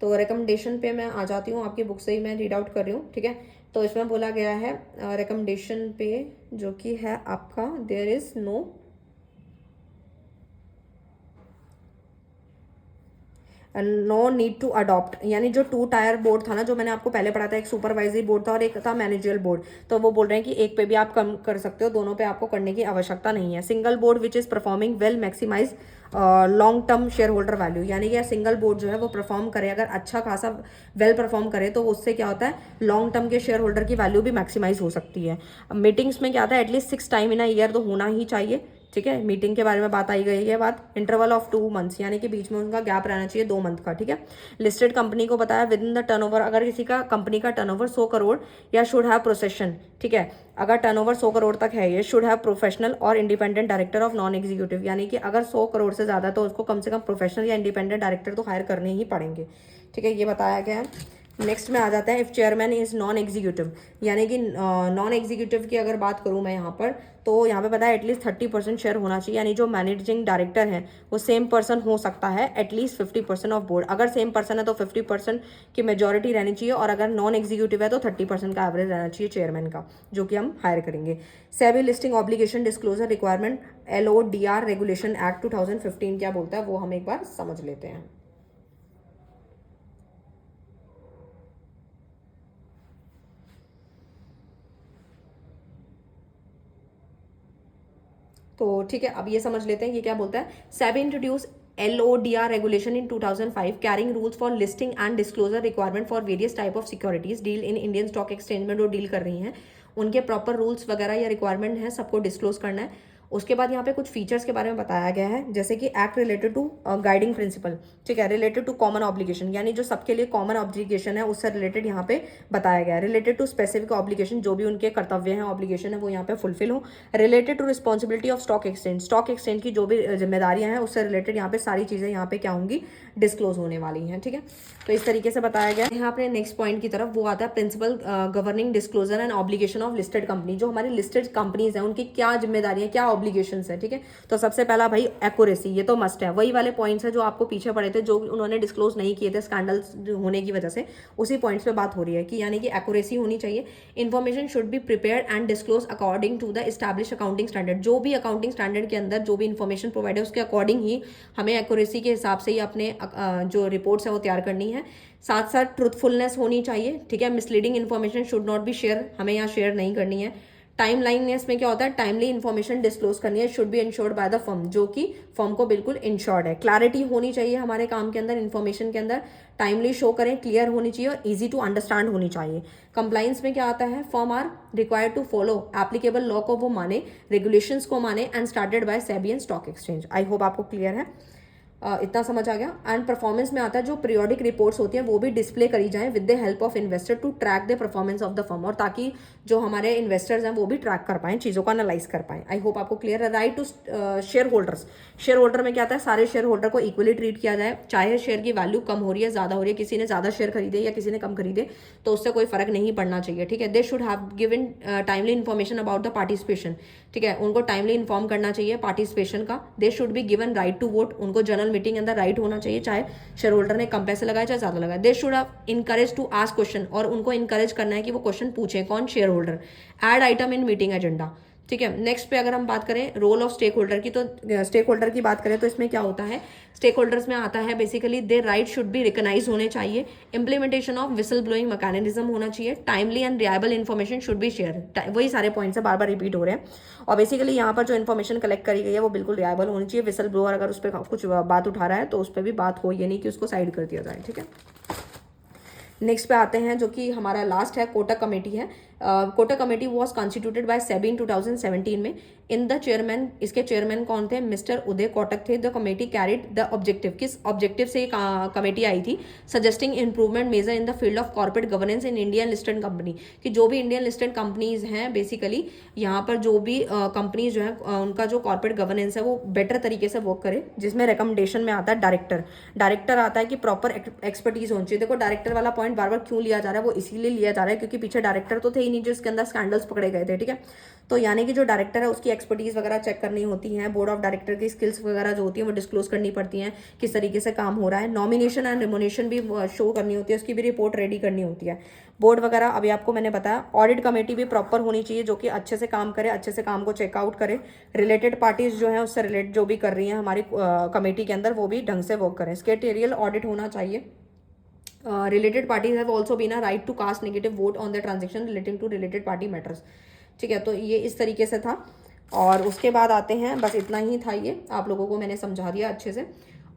तो रिकमेंडेशन पे मैं आ जाती हूँ, आपकी बुक से ही मैं रीड आउट कर रही हूँ, ठीक है। तो इसमें बोला गया है रिकमेंडेशन पे जो कि है आपका, there is no need to adopt, यानी जो 2 टायर बोर्ड था ना, जो मैंने आपको पहले पढ़ा था, एक सुपरवाइजरी बोर्ड था और एक था मैनेजरियल बोर्ड। तो वो बोल रहे हैं कि एक पे भी आप कम कर सकते हो, दोनों पे आपको करने की आवश्यकता नहीं है। Single board which is performing well maximise long term shareholder value, यानी कि सिंगल बोर्ड जो है वो परफॉर्म करे, अगर अच्छा खासा वेल परफॉर्म करे तो उससे क्या होता है, लॉन्ग टर्म के शेयर होल्डर की वैल्यू भी मैक्सिमाइज हो सकती है। मीटिंग्स में क्या होता है, at least 6 time in a year तो होना ही चाहिए, ठीक है, मीटिंग के बारे में बात आई गई है। बात इंटरवल ऑफ 2 मंथ्स, यानी कि बीच में उनका गैप रहना चाहिए 2 मंथ का। ठीक है, लिस्टेड कंपनी को बताया विद इन द टर्नओवर, अगर किसी का कंपनी का टर्नओवर 100 करोड़ या शुड हैव प्रोसेशन, ठीक है, अगर टर्नओवर 100 करोड़ तक है, ये शुड हैव प्रोफेशनल और independent director of non executive, यानी कि अगर 100 करोड़ से ज़्यादा तो उसको कम से कम प्रोफेशनल या इंडिपेंडेंट डायरेक्टर तो हायर करने ही पड़ेंगे। ठीक है, ये बताया गया है। नेक्स्ट में आ जाता है if chairman is non executive, यानी कि नॉन एग्जीक्यूटिव की अगर बात करूँ मैं यहाँ पर, तो यहाँ पे पता है एटलीस्ट 30% शेयर होना चाहिए, यानी जो मैनेजिंग डायरेक्टर है वो सेम पर्सन हो सकता है, एटलीस्ट 50% ऑफ बोर्ड। अगर सेम पर्सन है तो 50% की मेजोरिटी रहनी चाहिए, और अगर नॉन एग्जीक्यूटिव है तो 30% का एवरेज रहना चाहिए चेयरमैन का, जो कि हम हायर करेंगे। SEBI listing obligation disclosure requirement LODR regulation act 2015 क्या बोलता है वो हम एक बार समझ लेते हैं। तो ठीक है, अब ये समझ लेते हैं ये क्या बोलता है। SEBI introduce LODR regulation in 2005 carrying rules for listing and disclosure requirement for various type of securities deal in Indian stock exchange में जो डील कर रही हैं उनके प्रॉपर रूल्स वगैरह या रिक्वायरमेंट है, सबको डिस्क्लोज करना है। उसके बाद यहाँ पे कुछ फीचर्स के बारे में बताया गया है, जैसे कि act related to guiding principle, ठीक है, रिलेटेड टू कॉमन ऑब्लिगेशन, यानी जो सबके लिए कॉमन ऑब्लिगेशन है उससे रिलेटेड यहाँ पे बताया गया है। रिलेटेड टू स्पेसिफिक ऑब्लिगेशन, जो भी उनके कर्तव्य हैं, ऑब्लिगेशन है, वो यहाँ पे फुलफिल हो। Related to responsibility of stock exchange, stock exchange की जो भी जिम्मेदारियां हैं उससे रिलेटेड यहाँ पे सारी चीज़ें यहाँ पे क्या होंगी, डिस्क्लोज होने वाली हैं। ठीक है, तो इस तरीके से बताया गया है। यहाँ पे नेक्स्ट पॉइंट की तरफ वो आता है principle governing disclosure and obligation of listed company. जो हमारी लिस्टेड कंपनीज हैं उनकी क्या जिम्मेदारियां, क्या ऑब्लिगेशंस है। ठीक है, तो सबसे पहला भाई एक्यूरेसी, ये तो मस्ट है। वही वाले पॉइंट्स है जो आपको पीछे पड़े थे, जो उन्होंने डिस्क्लोज नहीं किए थे स्कैंडल्स होने की वजह से, उसी पॉइंट्स पे बात हो रही है कि यानी कि एक्यूरेसी होनी चाहिए। Information should be prepared and disclose according to the establish accounting standard. जो भी अकाउंटिंग स्टैंडर्ड के अंदर जो भी इन्फॉर्मेशन प्रोवाइड है उसके अकॉर्डिंग ही हमें एक्यूरेसी के हिसाब से ही अपने जो रिपोर्ट्स है वो तैयार करनी है। साथ साथ ट्रूथफुलनेस होनी चाहिए। ठीक है, misleading information should not be share, हमें यहाँ शेयर नहीं करनी है। टाइम लाइननेस में क्या होता है, टाइमली इन्फॉर्मेशन डिस्क्लोज करनी है, should be insured by the firm, जो कि फर्म को बिल्कुल इंश्योर्ड है। क्लैरिटी होनी चाहिए हमारे काम के अंदर, इन्फॉर्मेशन के अंदर टाइमली शो करें, क्लियर होनी चाहिए और ईजी टू अंडरस्टैंड होनी चाहिए। कंप्लाइंस में क्या आता है, firm are required to follow applicable law को वो माने, रेगुलेशंस को माने, and started by SEBI and stock exchange. I hope आपको क्लियर है, इतना समझ आ गया। एंड परफॉर्मेंस में आता है जो पीरियोडिक रिपोर्ट्स होती हैं वो भी डिस्प्ले करी जाए with the help of investor to track the performance of the firm, और ताकि जो हमारे इन्वेस्टर्स हैं वो भी ट्रैक कर पाएं, चीज़ों को एनालाइज कर पाएं। आई होप आपको क्लियर है। Right to shareholders, shareholder में क्या आता है, सारे शेयर होल्डर को इक्वली ट्रीट किया जाए, चाहे शेयर की वैल्यू कम हो रही है, ज़्यादा हो रही है, किसी ने ज़्यादा शेयर खरीदे या किसी ने कम खरीदे, तो उससे कोई फर्क नहीं पड़ना चाहिए। ठीक है, they should have given timely information about the participation. ठीक है, उनको टाइमली इन्फॉर्म करना चाहिए पार्टिसिपेशन का। They should be given right to vote, उनको जनरल मीटिंग के अंदर राइट होना चाहिए, चाहे शेयर होल्डर ने कम पैसे लगाए चाहे ज्यादा लगाए। They should have encourage to ask question, और उनको इनकरेज करना है कि वो क्वेश्चन पूछे, कौन, share holder. Add item in meeting agenda. ठीक है, नेक्स्ट पे अगर हम बात करें रोल ऑफ स्टेक होल्डर की, तो स्टेक होल्डर की बात करें तो इसमें क्या होता है, स्टेक होल्डर्स में आता है basically they right should be recognise होने चाहिए। Implementation of whistle blowing mechanism होना चाहिए। Timely and reliable information should be share. वही सारे पॉइंट्स है, बार बार रिपीट हो रहे हैं। और बेसिकली यहाँ पर जो इन्फॉर्मेशन कलेक्ट करी गई है वो बिल्कुल रिलायबल होनी चाहिए। विसल ब्लोअर अगर उस पर कुछ बात उठा रहा है तो उस पर भी बात हो, ये नहीं कि उसको साइड कर दिया जाए। ठीक है, नेक्स्ट पे आते हैं जो कि हमारा लास्ट है, कोटक कमेटी है। Kotak committee was constituted by SEBI in 2017 में। इन द चेयरमैन, इसके चेयरमैन कौन थे, मिस्टर उदय कोटक थे। The committee carried the objective, किस ऑब्जेक्टिव से कमेटी आई थी, suggesting improvement measure in the field of corporate governance in Indian listed company, कि जो भी इंडियन लिस्टेड कंपनीज हैं बेसिकली यहाँ पर जो भी कंपनीज जो है उनका जो कॉर्पोरेट गवर्नेंस है वो बेटर तरीके से वर्क करे, जिसमें रिकमेंडेशन में आता है डायरेक्टर। डायरेक्टर आता है कि प्रॉपर एक्सपर्टीज होनी चाहिए। देखो डायरेक्टर वाला पॉइंट बार बार क्यों लिया जा रहा है, वो इसीलिए लिया जा रहा है क्योंकि पीछे डायरेक्टर तो थे ही नहीं जो इसके अंदर स्कैंडल्स पकड़े गए थे। ठीक है, तो यानी कि जो डायरेक्टर है उसकी एक्सपर्टीज वगैरह चेक करनी होती है, बोर्ड ऑफ डायरेक्टर की स्किल्स वगैरह जो होती है वो डिस्क्लोज करनी पड़ती हैं, किस तरीके से काम हो रहा है। नॉमिनेशन एंड रिमोनेशन भी शो करनी होती है, उसकी भी रिपोर्ट रेडी करनी होती है। बोर्ड वगैरह अभी आपको मैंने बताया। ऑडिट कमेटी भी प्रॉपर होनी चाहिए जो कि अच्छे से काम करे, अच्छे से काम को चेकआउट करे। रिलेटेड पार्टीज जो है उससे रिलेटेड जो भी कर रही हैं हमारी कमेटी के अंदर वो भी ढंग से वर्क करें। स्केटेरियल ऑडिट होना चाहिए। Related parties have also been a right to cast negative vote on the transaction relating to related party matters. ठीक है, तो ये इस तरीके से था। और उसके बाद आते हैं, बस इतना ही था, ये आप लोगों को मैंने समझा दिया अच्छे से।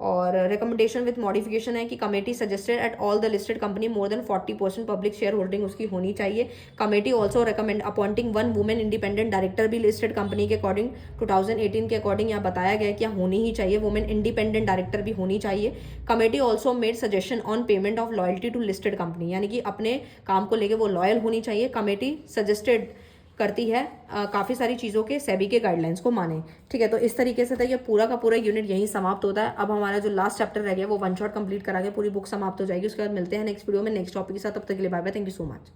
और रिकमेंडेशन विद मॉडिफिकेशन है कि committee suggested at all the listed company more than 40% public share holding उसकी होनी चाहिए। Committee also recommend appointing 1 women independent director भी लिस्टेड कंपनी के अकॉर्डिंग 2018 के अकॉर्डिंग यहाँ बताया गया कि होनी ही चाहिए, वुमेन इंडिपेंडेंट डायरेक्टर भी होनी चाहिए। Committee also made suggestion on payment of loyalty to listed company, यानी कि अपने काम को लेकर वो लॉयल होनी चाहिए। कमेटी सजेस्टेड करती है काफ़ी सारी चीज़ों के सेबी के गाइडलाइंस को माने। ठीक है, तो इस तरीके से था ये पूरा का पूरा यूनिट यहीं समाप्त होता है। अब हमारा जो लास्ट चैप्टर रह गया वो वन शॉट कंप्लीट करा के पूरी बुक समाप्त हो जाएगी। उसके बाद मिलते हैं नेक्स्ट वीडियो में नेक्स्ट टॉपिक के साथ। तब तक के लिए bye bye, thank you so much.